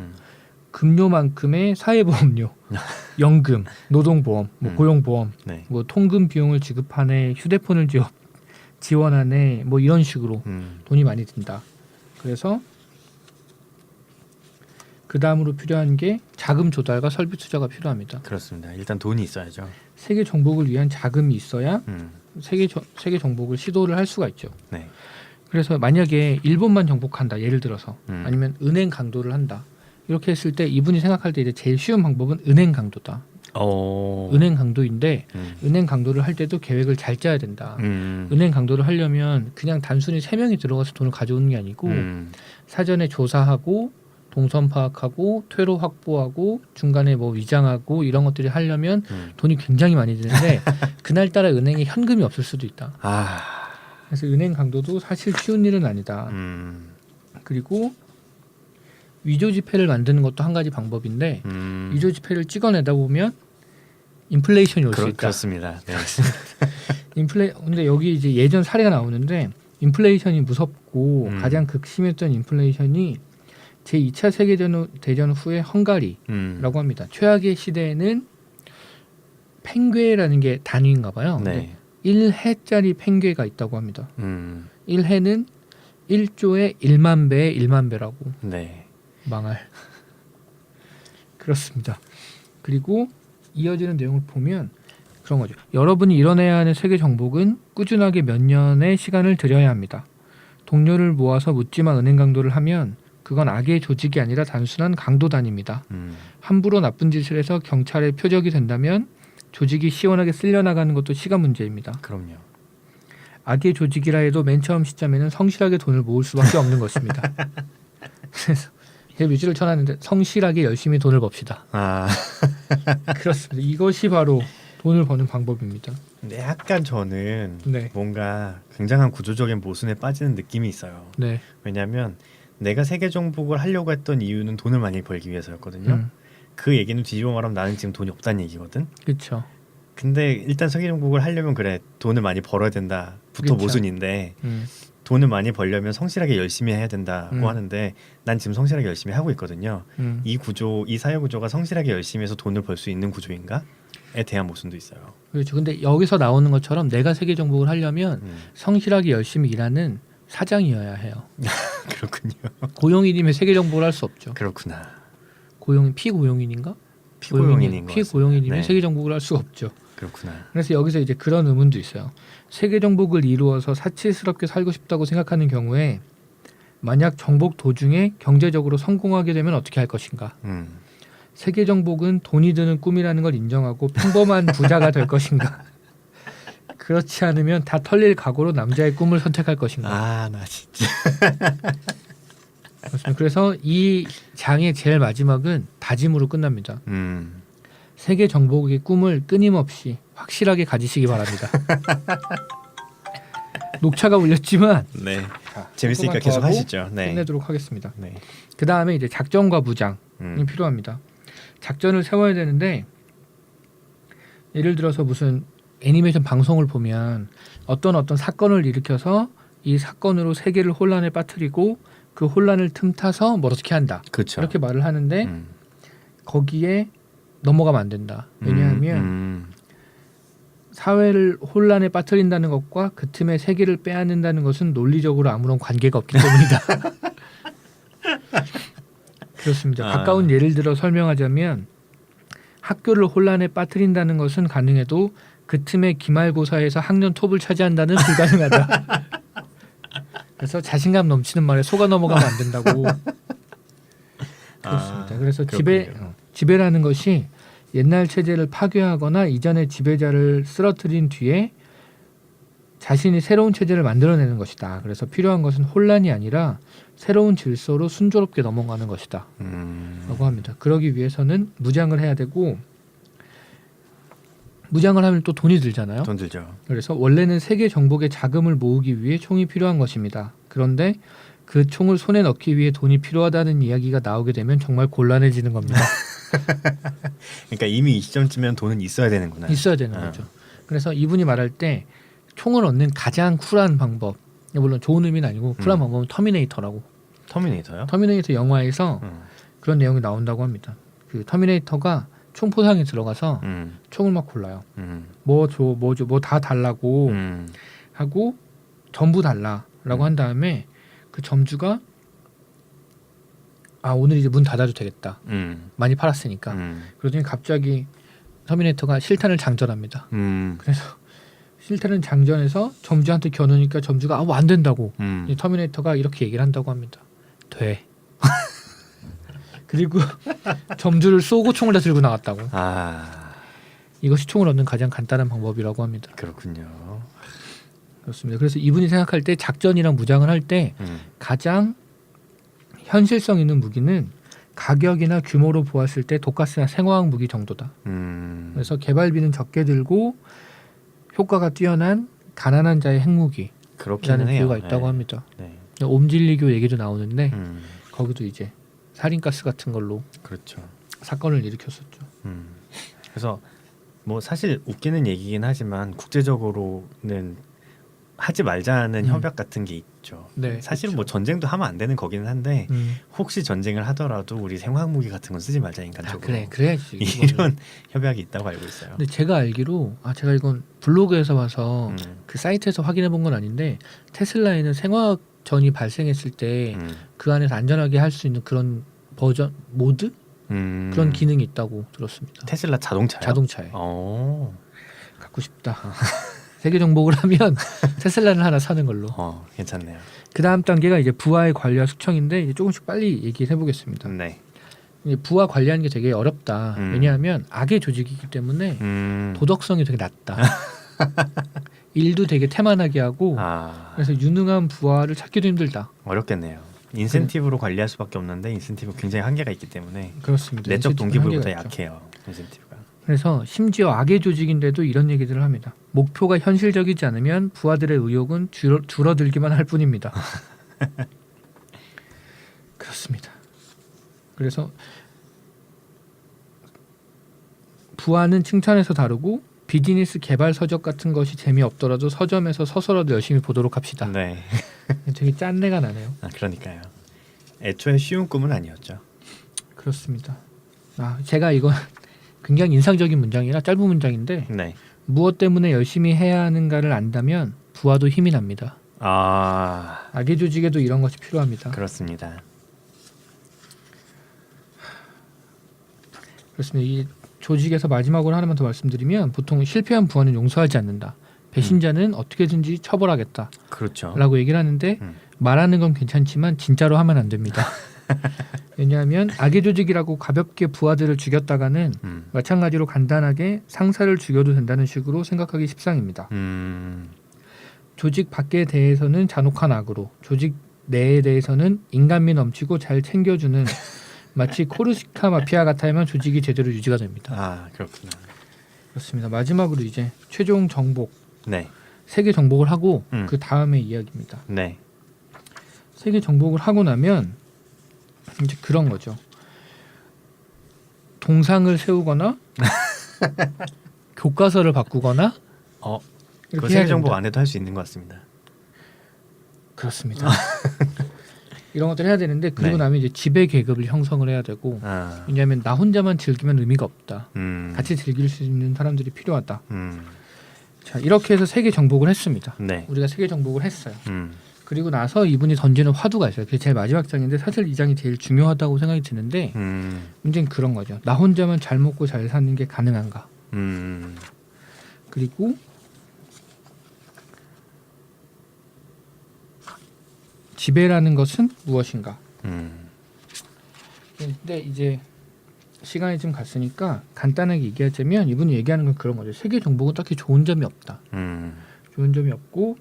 급료만큼의 사회보험료, 연금, 노동보험, 뭐 고용보험, 네. 뭐 통금 비용을 지급하네, 휴대폰을 지원하네, 뭐 이런 식으로 돈이 많이 든다. 그래서 그 다음으로 필요한 게 자금 조달과 설비 투자가 필요합니다. 그렇습니다. 일단 돈이 있어야죠. 세계 정복을 위한 자금이 있어야 음, 세계 정복을 시도를 할 수가 있죠. 네. 그래서 만약에 일본만 정복한다, 예를 들어서 아니면 아니면 은행 강도를 한다. 이렇게 했을 때 이분이 생각할 때 이제 제일 쉬운 방법은 은행 강도다. 은행 강도인데 은행 강도를 할 때도 계획을 잘 짜야 된다. 은행 강도를 하려면 그냥 단순히 3명이 들어가서 돈을 가져오는 게 아니고 사전에 조사하고 동선 파악하고 퇴로 확보하고 중간에 뭐 위장하고 이런 것들이 하려면 돈이 굉장히 많이 드는데 그날따라 은행에 현금이 없을 수도 있다. 그래서 은행 강도도 사실 쉬운 일은 아니다. 그리고 위조 지폐를 만드는 것도 한 가지 방법인데 위조 지폐를 찍어내다 보면 인플레이션이 올 수 있다. 그렇습니다. 네. 근데 여기 이제 예전 사례가 나오는데 인플레이션이 무섭고 가장 극심했던 인플레이션이 제2차 세계대전 후에 헝가리라고 합니다. 최악의 시대에는 팽괴라는 게 단위인가 봐요. 네. 1해짜리 팽괴가 있다고 합니다. 1해는 1조의 1만 배의 1만 배라고. 네. 망할. 그렇습니다. 그리고 이어지는 내용을 보면 그런 거죠. 여러분이 이뤄내야 하는 세계 정복은 꾸준하게 몇 년의 시간을 들여야 합니다. 동료를 모아서 묻지마 은행 강도를 하면 그건 악의 조직이 아니라 단순한 강도단입니다. 함부로 나쁜 짓을 해서 경찰의 표적이 된다면 조직이 시원하게 쓸려나가는 것도 시간 문제입니다. 그럼요. 악의 조직이라 해도 맨 처음 시점에는 성실하게 돈을 모을 수밖에 없는 것입니다. 그래서 제 뮤지를 쳐놨는데 성실하게 열심히 돈을 봅시다. 그렇습니다. 이것이 바로 돈을 버는 방법입니다. 근데 약간 저는 네. 뭔가 굉장한 구조적인 모순에 빠지는 느낌이 있어요. 네. 왜냐하면 내가 세계 정복을 하려고 했던 이유는 돈을 많이 벌기 위해서였거든요. 그 얘기는 뒤집어 말하면 나는 지금 돈이 없다는 얘기거든. 그렇죠. 근데 일단 세계 정복을 하려면 그래 돈을 많이 벌어야 된다부터 그쵸. 모순인데 돈을 많이 벌려면 성실하게 열심히 해야 된다고 하는데 난 지금 성실하게 열심히 하고 있거든요. 이 구조, 이 사회 구조가 성실하게 열심히 해서 돈을 벌 수 있는 구조인가?에 대한 모순도 있어요. 그렇죠. 근데 여기서 나오는 것처럼 내가 세계 정복을 하려면 성실하게 열심히 일하는 사장이어야 해요. 그렇군요. 고용인이면 세계 정복을 할 수 없죠. 그렇구나. 피고용인인가? 피고용인인 것 피고용인이면 같습니다. 네. 세계 정복을 할 수가 없죠. 그렇구나. 그래서 여기서 이제 그런 의문도 있어요. 세계 정복을 이루어서 사치스럽게 살고 싶다고 생각하는 경우에 만약 정복 도중에 경제적으로 성공하게 되면 어떻게 할 것인가? 세계 정복은 돈이 드는 꿈이라는 걸 인정하고 평범한 부자가 될 것인가? 그렇지 않으면 다 털릴 각오로 남자의 꿈을 선택할 것인가? 나 진짜. 그렇습니다. 그래서 이 장의 제일 마지막은 다짐으로 끝납니다. 세계 정복의 꿈을 끊임없이 확실하게 가지시기 바랍니다. 녹차가 울렸지만 네. 자, 재밌으니까 조금만 더 계속 하고 하시죠. 네. 끝내도록 하겠습니다. 네. 그 다음에 이제 작전과 무장이 필요합니다. 작전을 세워야 되는데 예를 들어서 무슨 애니메이션 방송을 보면 어떤 사건을 일으켜서 이 사건으로 세계를 혼란에 빠뜨리고 그 혼란을 틈타서 뭐 어떻게 한다. 그렇죠. 이렇게 말을 하는데 거기에 넘어가면 안 된다. 왜냐하면 사회를 혼란에 빠뜨린다는 것과 그 틈에 세계를 빼앗는다는 것은 논리적으로 아무런 관계가 없기 때문이다. 그렇습니다. 가까운 예를 들어 설명하자면 학교를 혼란에 빠뜨린다는 것은 가능해도 그 틈에 기말고사에서 학년 톱을 차지한다는 불가능하다. 그래서 자신감 넘치는 말에 속아 넘어가면 안 된다고. 그렇습니다. 그래서 지배라는 것이 옛날 체제를 파괴하거나 이전의 지배자를 쓰러뜨린 뒤에 자신이 새로운 체제를 만들어내는 것이다. 그래서 필요한 것은 혼란이 아니라 새로운 질서로 순조롭게 넘어가는 것이다. 라고 합니다. 그러기 위해서는 무장을 해야 되고 무장을 하면 또 돈이 들잖아요. 돈 들죠. 그래서 원래는 세계 정복에 자금을 모으기 위해 총이 필요한 것입니다. 그런데 그 총을 손에 넣기 위해 돈이 필요하다는 이야기가 나오게 되면 정말 곤란해지는 겁니다. 그러니까 이미 이 시점쯤면 돈은 있어야 되는구나. 있어야 되는 거죠. 그래서 이분이 말할 때 총을 얻는 가장 쿨한 방법, 물론 좋은 의미는 아니고 쿨한 방법은 터미네이터라고. 터미네이터요? 터미네이터 영화에서 그런 내용이 나온다고 합니다. 그 터미네이터가 총 포상에 들어가서 총을 막 골라요. 뭐 다 달라고 하고 전부 달라라고 한 다음에 그 점주가 오늘 이제 문 닫아도 되겠다. 많이 팔았으니까. 그러더니 갑자기 터미네이터가 실탄을 장전합니다. 그래서 실탄을 장전해서 점주한테 겨누니까 점주가 안 된다고. 이 터미네이터가 이렇게 얘기를 한다고 합니다. 돼. 그리고 점주를 쏘고 총을 다 들고 나갔다고. 이것이 총을 얻는 가장 간단한 방법이라고 합니다. 그렇군요. 그렇습니다. 그래서 이분이 생각할 때 작전이랑 무장을 할 때 가장 현실성 있는 무기는 가격이나 규모로 보았을 때 독가스나 생화학 무기 정도다. 그래서 개발비는 적게 들고 효과가 뛰어난 가난한 자의 핵무기라는 비유가 있다고 합니다. 네. 옴진리교 얘기도 나오는데 거기도 이제 살인가스 같은 걸로 그렇죠. 사건을 일으켰었죠. 그래서 뭐 사실 웃기는 얘기긴 하지만 국제적으로는 하지 말자는 협약 같은 게 있죠. 네, 사실은 그렇죠. 뭐 전쟁도 하면 안 되는 거기는 한데 혹시 전쟁을 하더라도 우리 생화학 무기 같은 건 쓰지 말자 인간적으로. 그래야지. 이런 협약이 있다고 알고 있어요. 근데 제가 알기로 제가 이건 블로그에서 봐서 그 사이트에서 확인해 본 건 아닌데 테슬라에는 생화학 전이 발생했을 때 그 안에서 안전하게 할 수 있는 그런 버전 모드 그런 기능이 있다고 들었습니다. 테슬라 자동차요? 자동차에. 갖고 싶다. 세계 정복을 하면 테슬라를 하나 사는 걸로. 괜찮네요. 그 다음 단계가 이제 부하의 관리와 숙청인데 이제 조금씩 빨리 얘기해 보겠습니다. 네. 부하 관리하는 게 되게 어렵다. 왜냐하면 악의 조직이기 때문에 도덕성이 되게 낮다. 일도 되게 태만하게 하고 그래서 유능한 부하를 찾기도 힘들다. 어렵겠네요. 인센티브로 관리할 수밖에 없는데 인센티브 굉장히 한계가 있기 때문에 그렇습니다. 내적 동기부여보다 약해요. 인센티브가. 그래서 심지어 악의 조직인데도 이런 얘기들을 합니다. 목표가 현실적이지 않으면 부하들의 의욕은 줄어들기만 할 뿐입니다. 그렇습니다. 그래서 부하는 칭찬해서 다루고 비즈니스 개발 서적 같은 것이 재미없더라도 서점에서 서서라도 열심히 보도록 합시다. 네. 되게 짠내가 나네요. 그러니까요. 애초에 쉬운 꿈은 아니었죠. 그렇습니다. 제가 이거 굉장히 인상적인 문장이라 짧은 문장인데 네. 무엇 때문에 열심히 해야 하는가를 안다면 부하도 힘이 납니다. 악의 조직에도 이런 것이 필요합니다. 그렇습니다. 그렇습니다. 이 조직에서 마지막으로 하나만 더 말씀드리면 보통 실패한 부하는 용서하지 않는다. 배신자는 어떻게든지 처벌하겠다. 그렇죠. 라고 얘기를 하는데 말하는 건 괜찮지만 진짜로 하면 안 됩니다. 왜냐하면 악의 조직이라고 가볍게 부하들을 죽였다가는 마찬가지로 간단하게 상사를 죽여도 된다는 식으로 생각하기 십상입니다. 조직 밖에 대해서는 잔혹한 악으로, 조직 내에 대해서는 인간미 넘치고 잘 챙겨주는 마치 코르시카 마피아 같아야만 조직이 제대로 유지가 됩니다. 그렇구나. 그렇습니다. 마지막으로 이제 최종 정복 네. 세계 정복을 하고 음. 그 다음의 이야기입니다. 네. 세계 정복을 하고 나면 이제 그런 거죠. 동상을 세우거나 교과서를 바꾸거나 어, 이렇게 그 해야 세계 정복 됩니다. 안 해도 할 수 있는 것 같습니다. 그렇습니다. 이런 것들 해야 되는데 그리고 네. 나면 이제 지배 계급을 형성을 해야 되고 아. 왜냐하면 나 혼자만 즐기면 의미가 없다. 음. 같이 즐길 수 있는 사람들이 필요하다. 음. 자 이렇게 해서 세계 정복을 했습니다. 네. 우리가 세계 정복을 했어요. 음. 그리고 나서 이분이 던지는 화두가 있어요. 그게 제일 마지막 장인데 사실 이 장이 제일 중요하다고 생각이 드는데 문제는 그런 거죠. 나 혼자만 잘 먹고 잘 사는 게 가능한가? 음. 그리고 지배라는 것은 무엇인가? 음. 근데 이제 시간이 좀 갔으니까 간단하게 얘기하자면 이분이 얘기하는 건 그런 거죠. 세계 정복은 딱히 좋은 점이 없다. 음. 좋은 점이 없고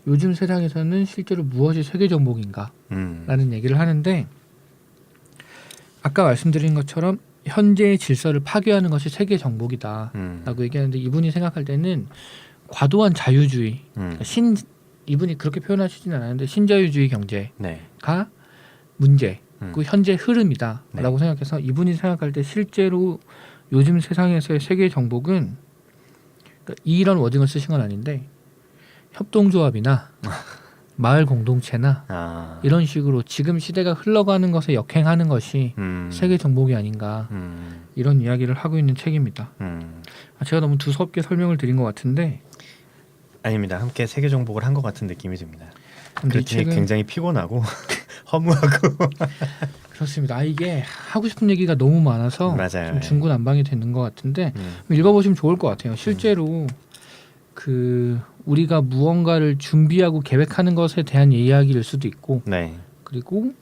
요즘 세상에서는 실제로 무엇이 세계 정복인가? 음. 라는 얘기를 하는데 아까 말씀드린 것처럼 현재의 질서를 파괴하는 것이 세계 정복이다 음. 라고 얘기하는데 이분이 생각할 때는 과도한 자유주의 음. 이분이 그렇게 표현하시진 않았는데 신자유주의 경제가 네. 문제 음. 그 현재 흐름이다 네. 라고 생각해서 이분이 생각할 때 실제로 요즘 세상에서의 세계 정복은 그러니까 이런 워딩을 쓰신 건 아닌데 협동조합이나 마을 공동체나 아. 이런 식으로 지금 시대가 흘러가는 것에 역행하는 것이 세계 정복이 아닌가 이런 이야기를 하고 있는 책입니다. 제가 너무 두섭게 설명을 드린 것 같은데 아닙니다. 함께 세계 정복을 한 것 같은 느낌이 듭니다. 근데 이 그랬더니 책은 굉장히 피곤하고 허무하고 그렇습니다. 이게 하고 싶은 얘기가 너무 많아서 맞아요. 좀 중구난방이 되는 것 같은데 읽어보시면 좋을 것 같아요. 실제로 그 우리가 무언가를 준비하고 계획하는 것에 대한 이야기일 수도 있고 네. 그리고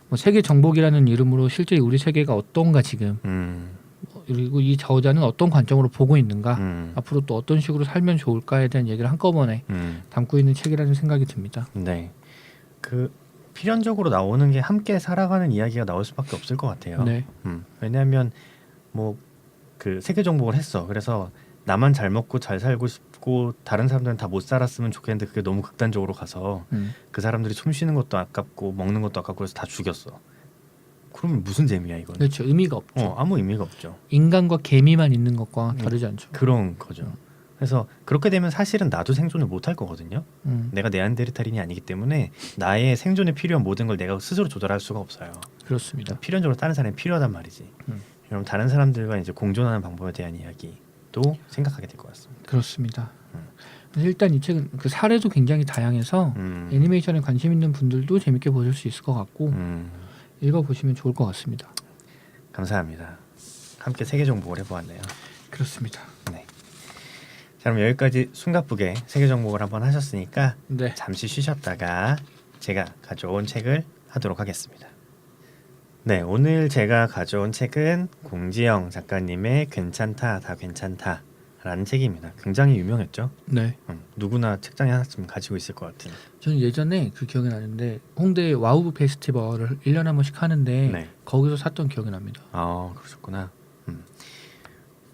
뭐 세계 정복이라는 이름으로 실제 우리 세계가 어떤가 지금 그리고 이 저자는 어떤 관점으로 보고 있는가 앞으로 또 어떤 식으로 살면 좋을까에 대한 얘기를 한꺼번에 담고 있는 책이라는 생각이 듭니다. 네. 그 필연적으로 나오는 게 함께 살아가는 이야기가 나올 수밖에 없을 것 같아요. 네. 왜냐하면 뭐 그 세계 정복을 했어. 그래서 나만 잘 먹고 잘 살고 싶고 다른 사람들은 다 못 살았으면 좋겠는데 그게 너무 극단적으로 가서 그 사람들이 숨 쉬는 것도 아깝고 먹는 것도 아깝고 그래서 다 죽였어. 그러면 무슨 재미야 이건? 그렇죠. 의미가 없죠. 아무 의미가 없죠. 인간과 개미만 있는 것과 다르지 않죠. 그런 거죠. 그래서 그렇게 되면 사실은 나도 생존을 못할 거거든요. 내가 네안데르탈인이 아니기 때문에 나의 생존에 필요한 모든 걸 내가 스스로 조절할 수가 없어요. 그렇습니다. 필연적으로 다른 사람이 필요하단 말이지. 그럼 다른 사람들과 이제 공존하는 방법에 대한 이야기도 생각하게 될 것 같습니다. 그렇습니다. 그래서 일단 이 책은 그 사례도 굉장히 다양해서 애니메이션에 관심 있는 분들도 재밌게 보실 수 있을 것 같고 읽어보시면 좋을 것 같습니다. 감사합니다. 함께 세계 정복을 해보았네요. 그렇습니다. 네. 자, 그럼 여기까지 숨가쁘게 세계 정복을 한번 하셨으니까 네. 잠시 쉬셨다가 제가 가져온 책을 하도록 하겠습니다. 네, 오늘 제가 가져온 책은 공지영 작가님의 괜찮다 다 괜찮다 라는 책입니다. 굉장히 유명했죠. 네. 누구나 책장에 하나쯤 가지고 있을 것 같은. 저는 예전에 그 기억이 나는데 홍대 와우 페스티벌을 1년에 한 번씩 하는데 네. 거기서 샀던 기억이 납니다. 아, 그러셨구나.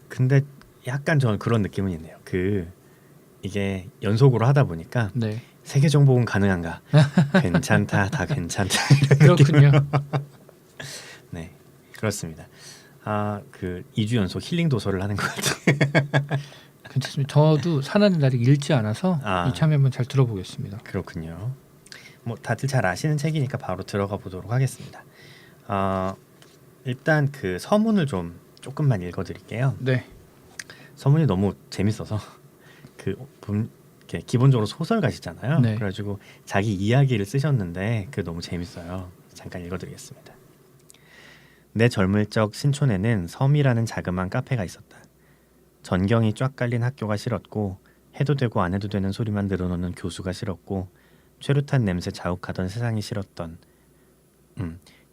근데 약간 저는 그런 느낌은 있네요. 이게 연속으로 하다 보니까 네. 세계 정복은 가능한가? 괜찮다, 다 괜찮다. 그렇군요. 네, 그렇습니다. 아, 2주 연속 힐링 도서를 하는 것 같아요. 괜찮습니다. 저도 사나는 아직 읽지 않아서 아. 이참에 한번 잘 들어보겠습니다. 그렇군요. 뭐 다들 잘 아시는 책이니까 바로 들어가 보도록 하겠습니다. 일단 그 서문을 조금만 읽어드릴게요. 네. 서문이 너무 재밌어서 이렇게 기본적으로 소설가시잖아요. 네. 그래가지고 자기 이야기를 쓰셨는데 그게 너무 재밌어요. 잠깐 읽어드리겠습니다. 내 젊을 적 신촌에는 섬이라는 자그마한 카페가 있었다. 전경이 쫙 깔린 학교가 싫었고 해도 되고 안 해도 되는 소리만 늘어놓는 교수가 싫었고 최루탄 냄새 자욱하던 세상이 싫었던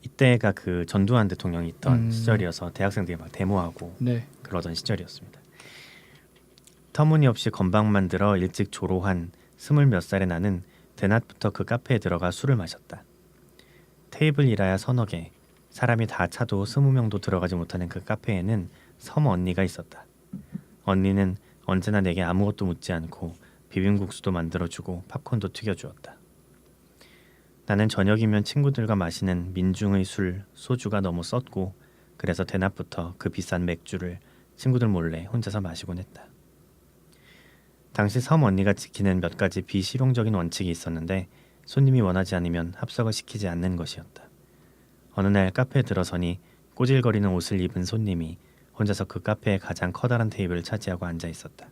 이때가 그 전두환 대통령이 있던 시절이어서 대학생들이 막 데모하고 네. 그러던 시절이었습니다. 터무니없이 건방만 들어 일찍 졸업한 20몇 살의 나는 대낮부터 그 카페에 들어가 술을 마셨다. 테이블이라야 서너 개, 사람이 다 차도 20명도 들어가지 못하는 그 카페에는 섬 언니가 있었다. 언니는 언제나 내게 아무것도 묻지 않고 비빔국수도 만들어주고 팝콘도 튀겨주었다. 나는 저녁이면 친구들과 마시는 민중의 술, 소주가 너무 썼고 그래서 대낮부터 그 비싼 맥주를 친구들 몰래 혼자서 마시곤 했다. 당시 섬 언니가 지키는 몇 가지 비실용적인 원칙이 있었는데 손님이 원하지 않으면 합석을 시키지 않는 것이었다. 어느 날 카페에 들어서니 꼬질거리는 옷을 입은 손님이 혼자서 그 카페의 가장 커다란 테이블을 차지하고 앉아 있었다.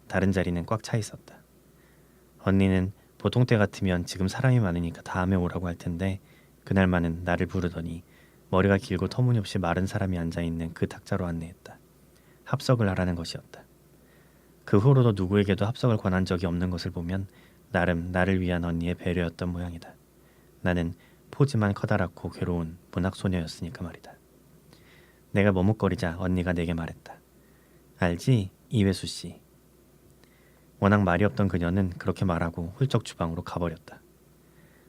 다른 자리는 꽉 차 있었다. 언니는 보통 때 같으면 지금 사람이 많으니까 다음에 오라고 할 텐데 그날만은 나를 부르더니 머리가 길고 터무니없이 마른 사람이 앉아있는 그 탁자로 안내했다. 합석을 하라는 것이었다. 그 후로도 누구에게도 합석을 권한 적이 없는 것을 보면 나름 나를 위한 언니의 배려였던 모양이다. 나는 포즈만 커다랗고 괴로운 문학소녀였으니까 말이다. 내가 머뭇거리자 언니가 내게 말했다. 알지? 이회수 씨. 워낙 말이 없던 그녀는 그렇게 말하고 훌쩍 주방으로 가버렸다.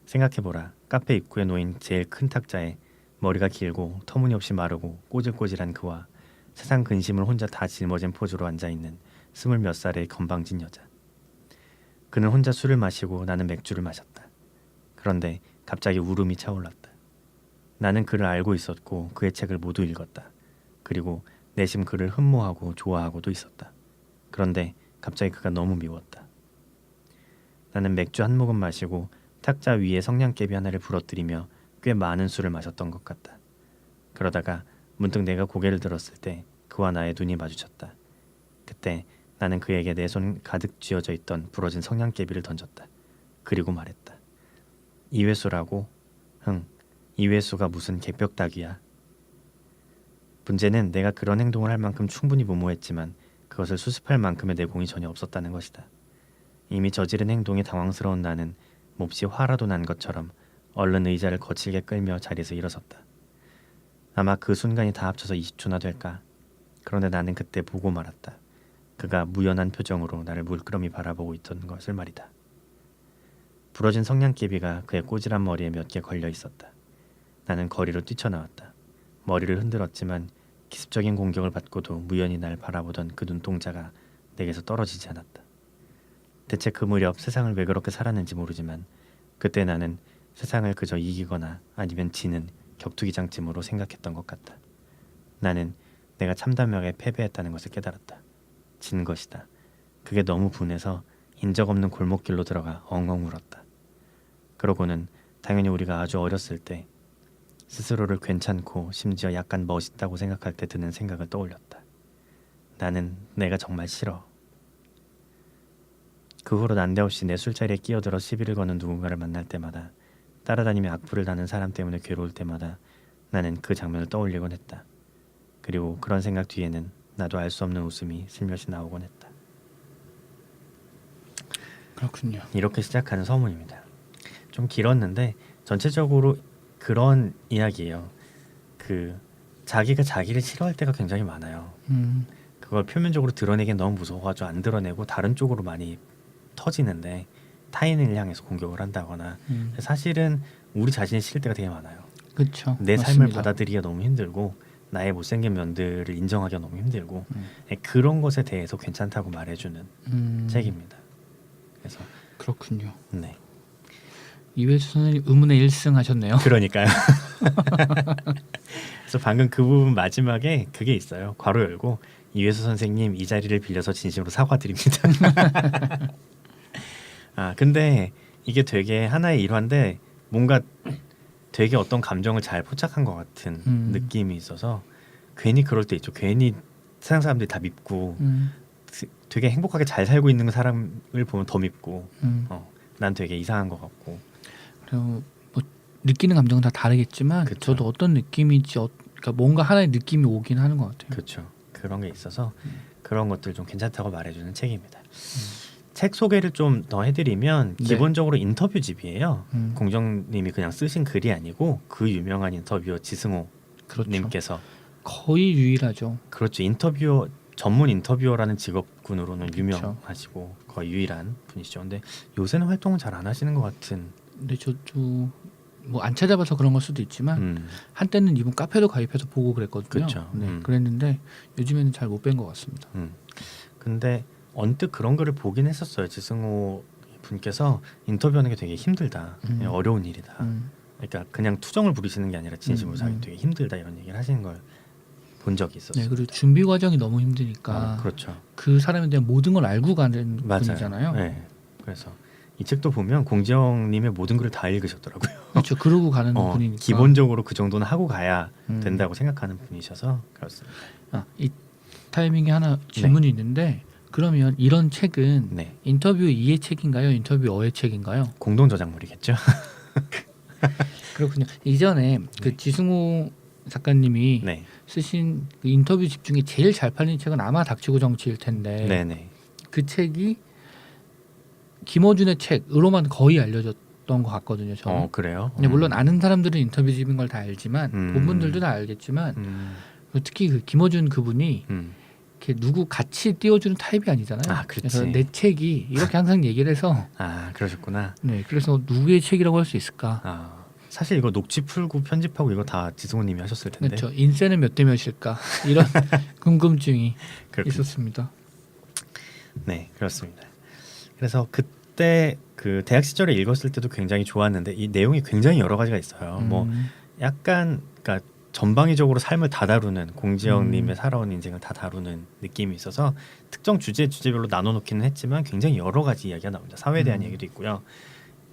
생각해보라. 카페 입구에 놓인 제일 큰 탁자에 머리가 길고 터무니없이 마르고 꼬질꼬질한 그와 세상 근심을 혼자 다 짊어진 포즈로 앉아있는 20몇 살의 건방진 여자. 그는 혼자 술을 마시고 나는 맥주를 마셨다. 그런데 갑자기 울음이 차올랐다. 나는 그를 알고 있었고 그의 책을 모두 읽었다. 그리고 내심 그를 흠모하고 좋아하고도 있었다. 그런데 갑자기 그가 너무 미웠다. 나는 맥주 한 모금 마시고 탁자 위에 성냥개비 하나를 부러뜨리며 꽤 많은 술을 마셨던 것 같다. 그러다가 문득 내가 고개를 들었을 때 그와 나의 눈이 마주쳤다. 그때 나는 그에게 내 손 가득 쥐어져 있던 부러진 성냥개비를 던졌다. 그리고 말했다. 이회수라고? 흥, 이회수가 무슨 개벽다귀야. 문제는 내가 그런 행동을 할 만큼 충분히 무모했지만 그것을 수습할 만큼의 내공이 전혀 없었다는 것이다. 이미 저지른 행동에 당황스러운 나는 몹시 화라도 난 것처럼 얼른 의자를 거칠게 끌며 자리에서 일어섰다. 아마 그 순간이 다 합쳐서 20초나 될까. 그런데 나는 그때 보고 말았다. 그가 무연한 표정으로 나를 물끄러미 바라보고 있던 것을 말이다. 부러진 성냥개비가 그의 꼬질한 머리에 몇 개 걸려 있었다. 나는 거리로 뛰쳐나왔다. 머리를 흔들었지만 기습적인 공격을 받고도 무연히 날 바라보던 그 눈동자가 내게서 떨어지지 않았다. 대체 그 무렵 세상을 왜 그렇게 살았는지 모르지만 그때 나는 세상을 그저 이기거나 아니면 지는 격투기장쯤으로 생각했던 것 같다. 나는 내가 참담하게 패배했다는 것을 깨달았다. 진 것이다. 그게 너무 분해서 인적 없는 골목길로 들어가 엉엉 울었다. 그러고는 당연히 우리가 아주 어렸을 때 스스로를 괜찮고 심지어 약간 멋있다고 생각할 때 드는 생각을 떠올렸다. 나는 내가 정말 싫어. 그 후로 난데없이 내 술자리에 끼어들어 시비를 거는 누군가를 만날 때마다 따라다니며 악플을 다는 사람 때문에 괴로울 때마다 나는 그 장면을 떠올리곤 했다. 그리고 그런 생각 뒤에는 나도 알 수 없는 웃음이 슬며시 나오곤 했다. 그렇군요. 이렇게 시작하는 서문입니다. 좀 길었는데 전체적으로 그런 이야기예요. 그 자기가 자기를 싫어할 때가 굉장히 많아요. 그걸 표면적으로 드러내기엔 너무 무서워가지고 안 드러내고 다른 쪽으로 많이 터지는데 타인을 향해서 공격을 한다거나 사실은 우리 자신이 싫을 때가 되게 많아요. 그렇죠. 내 맞습니다. 삶을 받아들이기가 너무 힘들고 나의 못생긴 면들을 인정하기가 너무 힘들고 그런 것에 대해서 괜찮다고 말해주는 책입니다. 그래서 그렇군요. 네. 이회수 선생님 의문의 1승 하셨네요. 그러니까요. 그래서 방금 그 부분 마지막에 그게 있어요. 괄호 열고 이회수 선생님 이 자리를 빌려서 진심으로 사과드립니다. 아 근데 이게 되게 하나의 일화인데 뭔가 되게 어떤 감정을 잘 포착한 것 같은 느낌이 있어서 괜히 그럴 때 있죠. 괜히 세상 사람들이 다 밉고 되게 행복하게 잘 살고 있는 사람을 보면 더 밉고 난 되게 이상한 것 같고 그리고 뭐 느끼는 감정은 다 다르겠지만 그쵸. 저도 어떤 느낌인지 그러니까 뭔가 하나의 느낌이 오긴 하는 것 같아요. 그렇죠. 그런 게 있어서 그런 것들 좀 괜찮다고 말해주는 책입니다. 책 소개를 좀 더 해드리면 네. 기본적으로 인터뷰집이에요. 음. 공정님이 그냥 쓰신 글이 아니고 그 유명한 인터뷰어 지승호 그렇죠. 님께서 거의 유일하죠. 그렇죠. 인터뷰어 전문 인터뷰어라는 직업군으로는 유명하시고 거의 유일한 분이시죠. 근데 요새는 활동은 잘 안 하시는 것 같은. 근데 저도 뭐 안 찾아봐서 그런 걸 수도 있지만 한때는 이분 카페도 가입해서 보고 그랬거든요. 그렇죠. 네, 그랬는데 요즘에는 잘 못 뵌 것 같습니다. 근데 언뜻 그런 거를 보긴 했었어요. 지승호 분께서 인터뷰하는 게 되게 힘들다, 어려운 일이다. 그러니까 그냥 투정을 부리시는 게 아니라 진심으로 자기 되게 힘들다 이런 얘기를 하시는 걸 본 적이 있었어요. 네, 그리고 준비 과정이 너무 힘드니까 그렇죠. 그 사람에 대한 모든 걸 알고 가는 맞아요. 분이잖아요. 네. 그래서 이 책도 보면 공지영님의 모든 글을 다 읽으셨더라고요. 그렇죠. 그러고 가는 분이니까. 기본적으로 그 정도는 하고 가야 음. 된다고 생각하는 분이셔서 그렇습니다. 이 타이밍에 하나 질문이 있는데 그러면 이런 책은 네, 인터뷰 이의 책인가요? 인터뷰 어의 책인가요? 공동 저작물이겠죠. 그렇군요. 이전에 그 지승호 작가님이 네, 쓰신 그 인터뷰 집 중에 제일 잘 팔린 책은 아마 닥치고 정치일 텐데 네, 네. 그 책이 김어준의 책으로만 거의 알려졌던 것 같거든요. 저는. 그래요. 근데 물론 아는 사람들은 인터뷰집인 걸 다 알지만 음. 본 분들도 다 알겠지만 음, 특히 그 김어준 그분이 이렇게 누구 같이 띄워주는 타입이 아니잖아요. 아, 그렇지. 그래서 내 책이 이렇게 항상 얘기를 해서 그러셨구나. 네, 그래서 누구의 책이라고 할 수 있을까? 사실 이거 녹취 풀고 편집하고 이거 다 지승호님이 하셨을 텐데. 그렇죠. 인세는 몇 대 몇일까? 이런 궁금증이 그렇군요. 있었습니다. 네, 그렇습니다. 그래서 그때 그 대학 시절에 읽었을 때도 굉장히 좋았는데 이 내용이 굉장히 여러 가지가 있어요. 뭐 약간 그러니까 전방위적으로 삶을 다 다루는 공지영님의 살아온 인생을 다 다루는 느낌이 있어서 특정 주제별로 나눠놓기는 했지만 굉장히 여러 가지 이야기가 나옵니다. 사회에 대한 얘기도 있고요.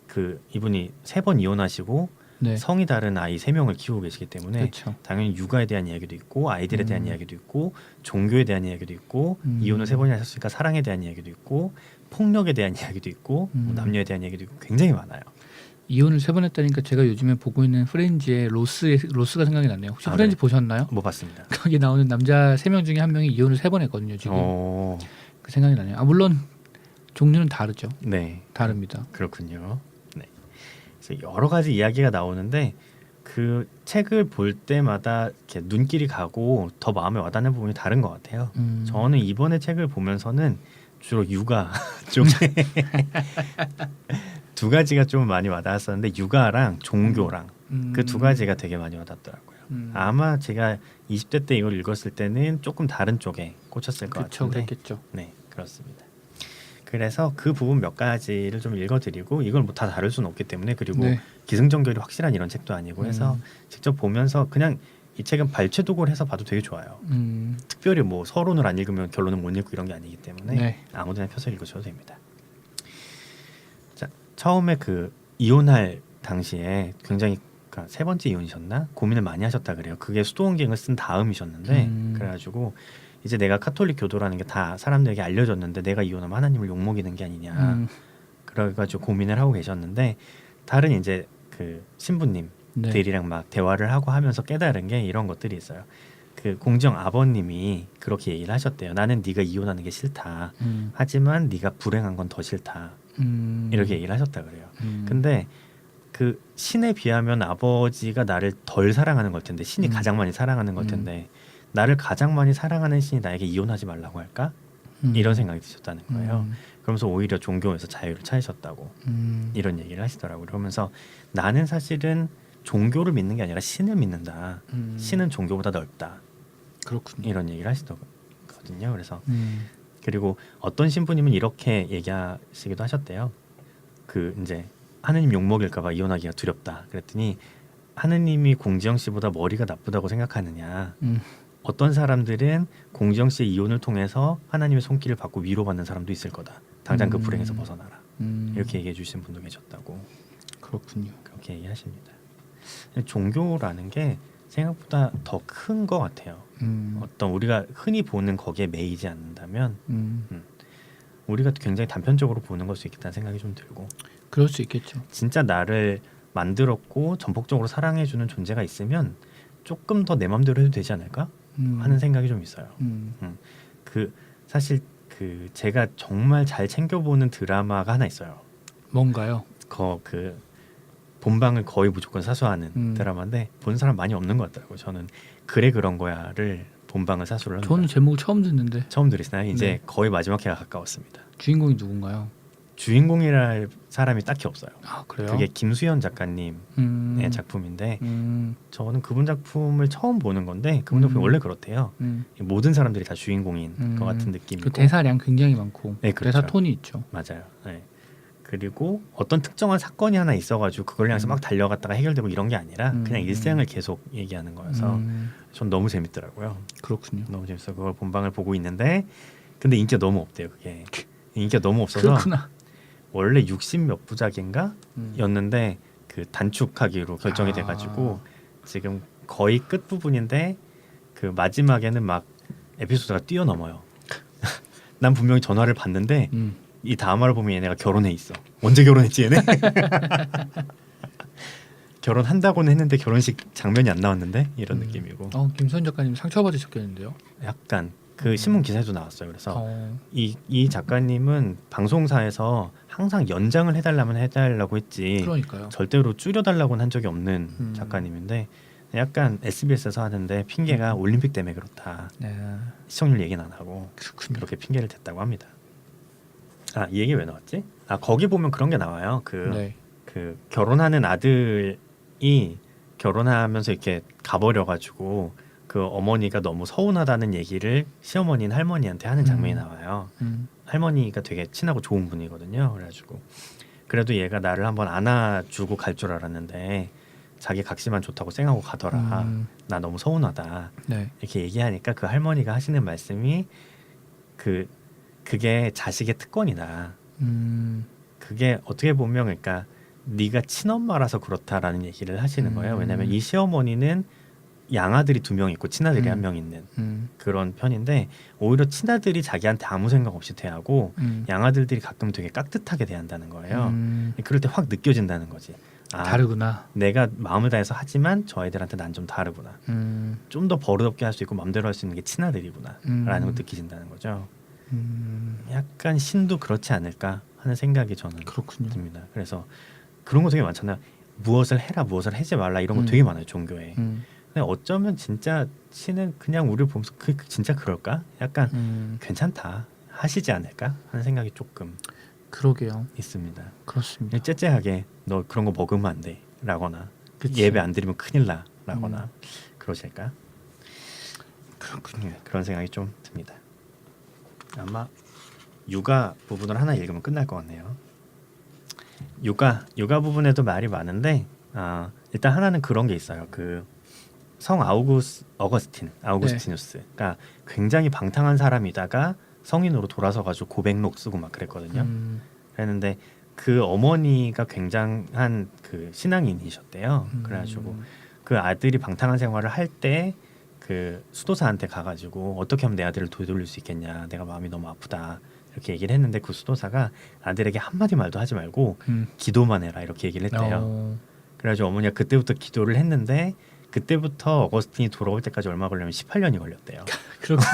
그 이분이 3번 이혼하시고 네, 성이 다른 아이 3명을 키우고 계시기 때문에 그렇죠. 당연히 육아에 대한 이야기도 있고 아이들에 대한 이야기도 있고 종교에 대한 이야기도 있고 이혼을 3번이나 하셨으니까 사랑에 대한 이야기도 있고 폭력에 대한 이야기도 있고 뭐 남녀에 대한 이야기도 있고 굉장히 많아요. 이혼을 3번 했다니까 제가 요즘에 보고 있는 프렌즈의 로스가 생각이 나네요. 혹시 프렌즈 네. 보셨나요? 못 봤습니다. 거기 나오는 남자 3명 중에 한 명이 이혼을 3번 했거든요. 지금 그 생각이 나네요. 물론 종류는 다르죠. 네, 다릅니다. 그렇군요. 네, 그래서 여러 가지 이야기가 나오는데 그 책을 볼 때마다 이렇게 눈길이 가고 더 마음에 와닿는 부분이 다른 것 같아요. 저는 이번에 책을 보면서는 주로 육아 쪽에 두 가지가 좀 많이 와닿았었는데 육아랑 종교랑 그 두 가지가 되게 많이 와닿더라고요. 아마 제가 20대 때 이걸 읽었을 때는 조금 다른 쪽에 꽂혔을 것 그렇죠, 같은데 그랬겠죠. 네, 그렇습니다. 그래서 그 부분 몇 가지를 좀 읽어드리고 이걸 뭐 다 다룰 수는 없기 때문에 그리고 네. 기승전결이 확실한 이런 책도 아니고 해서 직접 보면서 그냥 이 책은 발췌독을 해서 봐도 되게 좋아요. 특별히 뭐 서론을 안 읽으면 결론은 못 읽고 이런 게 아니기 때문에 네. 아무데나 펴서 읽으셔도 됩니다. 자, 처음에 그 이혼할 당시에 굉장히 그러니까 3번째 이혼이셨나 고민을 많이 하셨다 그래요. 그게 수도원경을 쓴 다음이셨는데 그래가지고 이제 내가 카톨릭 교도라는 게 다 사람들에게 알려졌는데 내가 이혼하면 하나님을 욕먹이는 게 아니냐. 그래가지고 고민을 하고 계셨는데 다른 이제 그 신부님들이랑 막 대화를 하고 하면서 깨달은 게 이런 것들이 있어요. 그 공정 아버님이 그렇게 얘기를 하셨대요. 나는 네가 이혼하는 게 싫다. 하지만 네가 불행한 건 더 싫다. 이렇게 얘기를 하셨다 그래요. 근데 그 신에 비하면 아버지가 나를 덜 사랑하는 걸 텐데 신이 가장 많이 사랑하는 걸 텐데 나를 가장 많이 사랑하는 신이 나에게 이혼하지 말라고 할까? 이런 생각이 드셨다는 거예요. 그러면서 오히려 종교에서 자유를 찾으셨다고 이런 얘기를 하시더라고요. 그러면서 나는 사실은 종교를 믿는 게 아니라 신을 믿는다. 신은 종교보다 넓다. 그렇군요. 이런 얘기를 하시더거든요. 그래서 그리고 어떤 신부님은 이렇게 얘기하시기도 하셨대요. 그 이제 하느님 욕먹일까봐 이혼하기가 두렵다. 그랬더니 하느님이 공지영 씨보다 머리가 나쁘다고 생각하느냐. 어떤 사람들은 공지영 씨의 이혼을 통해서 하나님의 손길을 받고 위로받는 사람도 있을 거다. 당장 그 불행에서 벗어나라. 이렇게 얘기해 주신 분도 계셨다고. 그렇군요. 그렇게 얘기하십니다. 종교라는 게 생각보다 더 큰 것 같아요. 어떤 우리가 흔히 보는 거기에 매이지 않는다면 우리가 굉장히 단편적으로 보는 걸 수 있겠다는 생각이 좀 들고 그럴 수 있겠죠. 진짜 나를 만들었고 전폭적으로 사랑해주는 존재가 있으면 조금 더 내 맘대로 해도 되지 않을까 하는 생각이 좀 있어요. 그 사실 그 제가 정말 잘 챙겨보는 드라마가 하나 있어요. 뭔가요? 그 본방을 거의 무조건 사수하는 드라마인데 본 사람 많이 없는 것 같더라고요. 저는 그래 그런 거야를 본방을 사수를 합니다. 저는 제목을 처음 듣는데 처음 들으시나요? 이제 네. 거의 마지막 회가 가까웠습니다. 주인공이 누군가요? 주인공이랄 사람이 딱히 없어요. 아 그래요? 그게 김수현 작가님의 음. 작품인데 음. 저는 그분 작품을 처음 보는 건데 그분 작품이 원래 그렇대요. 모든 사람들이 다 주인공인 것 같은 느낌이고 그 대사량 굉장히 많고 네, 그렇죠. 대사 톤이 있죠. 맞아요. 네. 그리고 어떤 특정한 사건이 하나 있어가지고 그걸 향해서 막 달려갔다가 해결되고 이런 게 아니라 그냥 일생을 계속 얘기하는 거여서 전 너무 재밌더라고요. 그렇군요. 너무 재밌어. 그걸 본방을 보고 있는데 근데 인기가 너무 없대요. 그게 인기가 너무 없어서 그렇구나. 원래 60 몇 부작인가 였는데 그 단축하기로 결정이 아. 돼가지고 지금 거의 끝 부분인데 그 마지막에는 막 에피소드가 뛰어넘어요. 난 분명히 전화를 받는데 이 다음화를 보면 얘네가 결혼해 있어. 언제 결혼했지 얘네? 결혼한다고는 했는데 결혼식 장면이 안 나왔는데 이런 느낌이고 김수현 작가님 상처받으셨겠는데요. 약간 그 신문 기사에도 나왔어요. 그래서 이 작가님은 방송사에서 항상 연장을 해달라고 했지 그러니까요. 절대로 줄여달라고는 한 적이 없는 작가님인데 약간 SBS에서 하는데 핑계가 올림픽 때문에 그렇다. 네. 시청률 얘기는 안 하고 그렇군요. 그렇게 핑계를 댔다고 합니다. 아, 이 얘기 왜 나왔지? 아, 거기 보면 그런 게 나와요. 네. 그 결혼하는 아들이 결혼하면서 이렇게 가버려가지고 그 어머니가 너무 서운하다는 얘기를 시어머니는 할머니한테 하는 장면이 나와요. 할머니가 되게 친하고 좋은 분이거든요. 그래가지고 그래도 얘가 나를 한번 안아주고 갈 줄 알았는데 자기 각시만 좋다고 쌩하고 가더라. 나 너무 서운하다. 네. 이렇게 얘기하니까 그 할머니가 하시는 말씀이 그게 자식의 특권이다. 그게 어떻게 보면 그러니까 네가 친엄마라서 그렇다라는 얘기를 하시는 거예요. 왜냐하면 이 시어머니는 양아들이 2명 있고 친아들이 1명 있는 그런 편인데 오히려 친아들이 자기한테 아무 생각 없이 대하고 양아들들이 가끔 되게 깍듯하게 대한다는 거예요. 그럴 때 확 느껴진다는 거지. 아, 다르구나. 내가 마음을 다해서 하지만 저 애들한테 난 좀 다르구나. 좀 더 버릇없게 할 수 있고 맘대로 할 수 있는 게 친아들이구나 라는 걸 느끼신다는 거죠. 약간 신도 그렇지 않을까 하는 생각이 저는 그렇군요. 듭니다. 그래서 그런 거 되게 많잖아요. 무엇을 해라 무엇을 하지 말라 이런 거 되게 많아요. 종교에. 근데 어쩌면 진짜 신은 그냥 우리를 보면서 진짜 그럴까? 약간 괜찮다 하시지 않을까 하는 생각이 조금 그러게요. 있습니다. 그렇습니다. 째째하게 너 그런 거 먹으면 안 돼 라거나 그치. 예배 안 드리면 큰일 나 라거나 그러실까? 그렇군요. 그런 생각이 좀 듭니다. 아마 육아 부분을 하나 읽으면 끝날 것 같네요. 육아 부분에도 말이 많은데 일단 하나는 그런 게 있어요. 그 성 아우구스티누스가 굉장히 방탕한 사람이다가 성인으로 돌아서 가지고 고백록 쓰고 막 그랬거든요. 그랬는데 그 어머니가 굉장한 그 신앙인이셨대요. 그래가지고 그 아들이 방탕한 생활을 할 때 그 수도사한테 가가지고 어떻게 하면 내 아들을 되돌릴 수 있겠냐, 내가 마음이 너무 아프다 이렇게 얘기를 했는데 그 수도사가 아들에게 한마디 말도 하지 말고 기도만 해라 이렇게 얘기를 했대요. 그래가지고 어머니가 그때부터 기도를 했는데 그때부터 어거스틴이 돌아올 때까지 얼마 걸리면 18년이 걸렸대요. 그렇군요.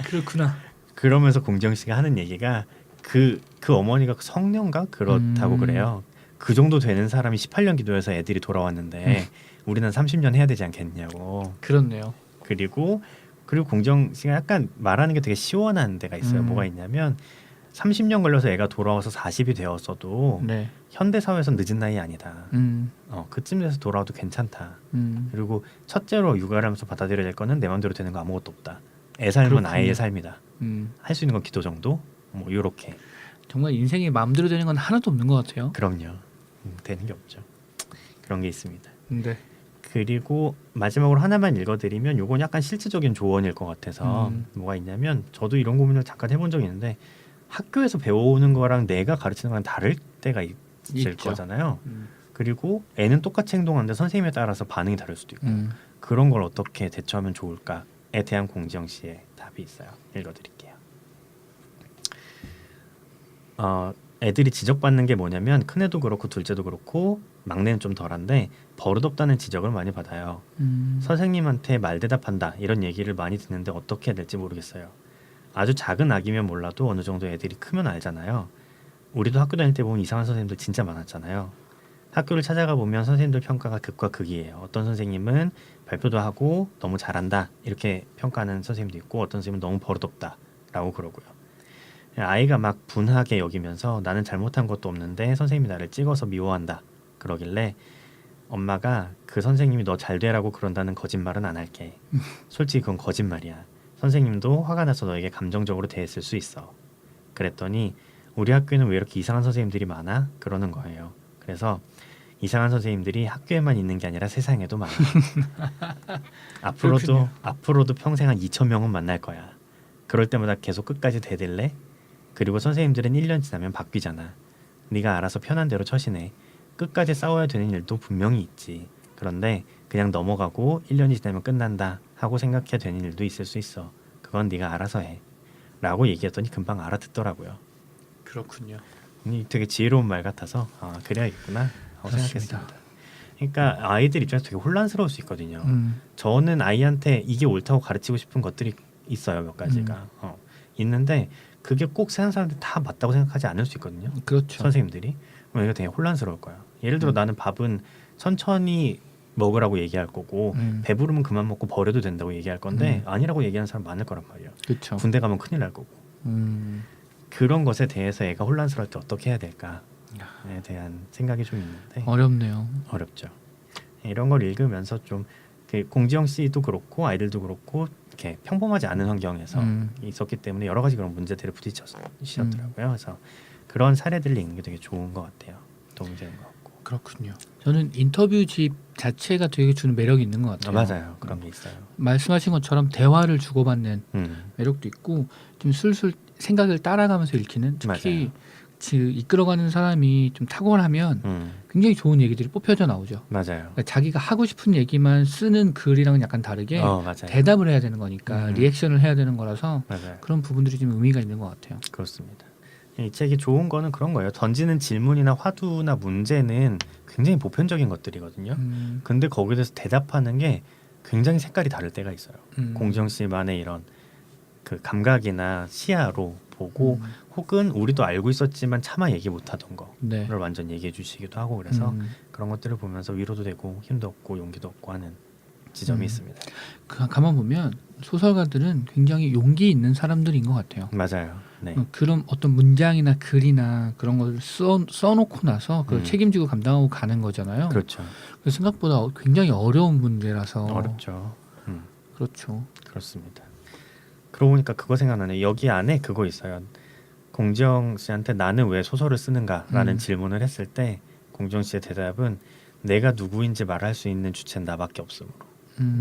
그렇구나. 그러면서 공정 씨가 하는 얘기가 그 어머니가 성령가 그렇다고 그래요. 그 정도 되는 사람이 18년 기도해서 애들이 돌아왔는데 우리는 30년 해야 되지 않겠냐고. 그렇네요. 그리고 공정 씨가 약간 말하는 게 되게 시원한 데가 있어요. 뭐가 있냐면 30년 걸려서 애가 돌아와서 40이 되었어도 네. 현대 사회에선 늦은 나이 아니다. 그쯤 돼서 돌아와도 괜찮다. 그리고 첫째로 육아를 하면서 받아들여야 될 거는 내 마음대로 되는 거 아무것도 없다. 애 삶은 그렇군요. 아이의 삶이다. 할 수 있는 건 기도 정도? 뭐 이렇게. 정말 인생이 마음대로 되는 건 하나도 없는 것 같아요. 그럼요. 되는 게 없죠. 그런 게 있습니다. 네. 그리고 마지막으로 하나만 읽어드리면 요건 약간 실질적인 조언일 것 같아서 뭐가 있냐면 저도 이런 고민을 잠깐 해본 적이 있는데 학교에서 배우는 거랑 내가 가르치는 거랑 다를 때가 있을 있죠. 거잖아요. 그리고 애는 똑같이 행동하는데 선생님에 따라서 반응이 다를 수도 있고 그런 걸 어떻게 대처하면 좋을까에 대한 공정 씨의 답이 있어요. 읽어드릴게요. 애들이 지적받는 게 뭐냐면 큰애도 그렇고 둘째도 그렇고 막내는 좀 덜한데 버릇없다는 지적을 많이 받아요. 선생님한테 말대답한다 이런 얘기를 많이 듣는데 어떻게 해야 될지 모르겠어요. 아주 작은 아기면 몰라도 어느 정도 애들이 크면 알잖아요. 우리도 학교 다닐 때 보면 이상한 선생님들 진짜 많았잖아요. 학교를 찾아가 보면 선생님들 평가가 극과 극이에요. 어떤 선생님은 발표도 하고 너무 잘한다 이렇게 평가하는 선생님도 있고 어떤 선생님은 너무 버릇없다 라고 그러고요. 아이가 막 분하게 여기면서 나는 잘못한 것도 없는데 선생님이 나를 찍어서 미워한다 그러길래 엄마가 그 선생님이 너 잘 되라고 그런다는 거짓말은 안 할게. 솔직히 그건 거짓말이야. 선생님도 화가 나서 너에게 감정적으로 대했을 수 있어. 그랬더니 우리 학교에는 왜 이렇게 이상한 선생님들이 많아? 그러는 거예요. 그래서 이상한 선생님들이 학교에만 있는 게 아니라 세상에도 많아. 앞으로도 평생 한 2,000명은 만날 거야. 그럴 때마다 계속 끝까지 대들래? 그리고 선생님들은 1년 지나면 바뀌잖아. 네가 알아서 편한 대로 처신해. 끝까지 싸워야 되는 일도 분명히 있지. 그런데 그냥 넘어가고 1년이 지나면 끝난다 하고 생각해야 되는 일도 있을 수 있어. 그건 네가 알아서 해. 라고 얘기했더니 금방 알아듣더라고요. 그렇군요. 되게 지혜로운 말 같아서 그래야겠구나 하고 생각했습니다. 그러니까 아이들 입장에서 되게 혼란스러울 수 있거든요. 저는 아이한테 이게 옳다고 가르치고 싶은 것들이 있어요. 몇 가지가 있는데 그게 꼭 세상 사람들이 다 맞다고 생각하지 않을 수 있거든요. 그렇죠. 선생님들이. 그럼 이거 되게 혼란스러울 거예요. 예를 들어 나는 밥은 천천히 먹으라고 얘기할 거고 배부르면 그만 먹고 버려도 된다고 얘기할 건데 아니라고 얘기하는 사람 많을 거란 말이에요. 그렇죠. 군대 가면 큰일 날 거고. 그런 것에 대해서 애가 혼란스러울 때 어떻게 해야 될까에 대한 생각이 좀 있는데 어렵네요. 어렵죠. 이런 걸 읽으면서 좀 공지영 씨도 그렇고 아이들도 그렇고 이렇게 평범하지 않은 환경에서 있었기 때문에 여러 가지 그런 문제들을 부딪히셨더라고요. 그래서 그런 사례들을 읽는 게 되게 좋은 것 같아요. 도움이 되는 것 같고. 그렇군요. 저는 인터뷰집 자체가 되게 주는 매력이 있는 것 같아요. 맞아요. 그런 게 있어요. 말씀하신 것처럼 대화를 주고받는 매력도 있고 좀 술술 생각을 따라가면서 읽히는 특히 이끌어가는 사람이 좀 탁월하면 굉장히 좋은 얘기들이 뽑혀져 나오죠. 맞아요. 그러니까 자기가 하고 싶은 얘기만 쓰는 글이랑은 약간 다르게 맞아요. 대답을 해야 되는 거니까 리액션을 해야 되는 거라서 맞아요. 그런 부분들이 좀 의미가 있는 것 같아요. 그렇습니다. 이 책이 좋은 거는 그런 거예요. 던지는 질문이나 화두나 문제는 굉장히 보편적인 것들이거든요. 근데 거기에 대해서 대답하는 게 굉장히 색깔이 다를 때가 있어요. 공정 씨만의 이런 그 감각이나 시야로 보고 혹은 우리도 알고 있었지만 차마 얘기 못하던 거를 완전 얘기해 주시기도 하고 그래서 그런 것들을 보면서 위로도 되고 힘도 얻고 용기도 얻고 하는 지점이 있습니다. 가만 보면 소설가들은 굉장히 용기 있는 사람들인 것 같아요. 맞아요. 네. 그런 어떤 문장이나 글이나 그런 걸 써놓고 나서 그걸 책임지고 감당하고 가는 거잖아요. 그렇죠. 그래서 생각보다 굉장히 어려운 문제라서 어렵죠. 그렇죠. 그렇습니다. 그러고 보니까 그거 생각나네. 여기 안에 그거 있어요. 공지영 씨한테 나는 왜 소설을 쓰는가라는 질문을 했을 때 공지영 씨의 대답은 내가 누구인지 말할 수 있는 주체는 나밖에 없으므로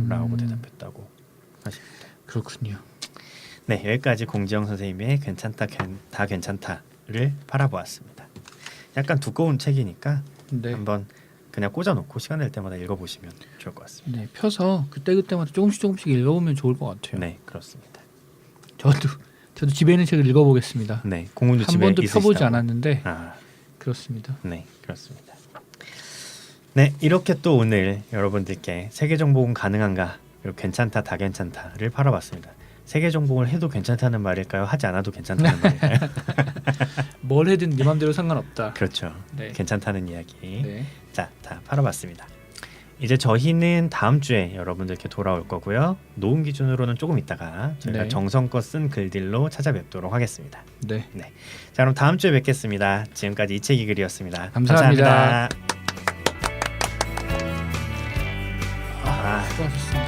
라고 대답했다고 하십니다. 그렇군요. 네, 여기까지 공지영 선생님의 괜찮다 다 괜찮다를 팔아보았습니다. 약간 두꺼운 책이니까 한번 그냥 꽂아놓고 시간 낼 때마다 읽어보시면 좋을 것 같습니다. 네, 펴서 그때그때마다 조금씩 읽어보면 좋을 것 같아요. 네, 그렇습니다. 저도 집에 있는 책을 읽어보겠습니다. 네, 공훈도 한 집에 번도 있으시다고. 펴보지 않았는데 그렇습니다. 네, 그렇습니다. 네, 이렇게 또 오늘 여러분들께 세계 정복은 가능한가 그리고 괜찮다 다 괜찮다를 팔아봤습니다. 세계 정복을 해도 괜찮다는 말일까요? 하지 않아도 괜찮다는 말일까요? 뭘 해든 네 맘대로 상관없다. 그렇죠. 네. 괜찮다는 이야기. 네. 자, 다 팔아봤습니다. 이제 저희는 다음 주에 여러분들께 돌아올 거고요. 녹음 기준으로는 조금 있다가 저희가 정성껏 쓴 글들로 찾아뵙도록 하겠습니다. 네. 자, 그럼 다음 주에 뵙겠습니다. 지금까지 이책이 글이었습니다. 감사합니다. 감사합니다. 수고하셨습니다.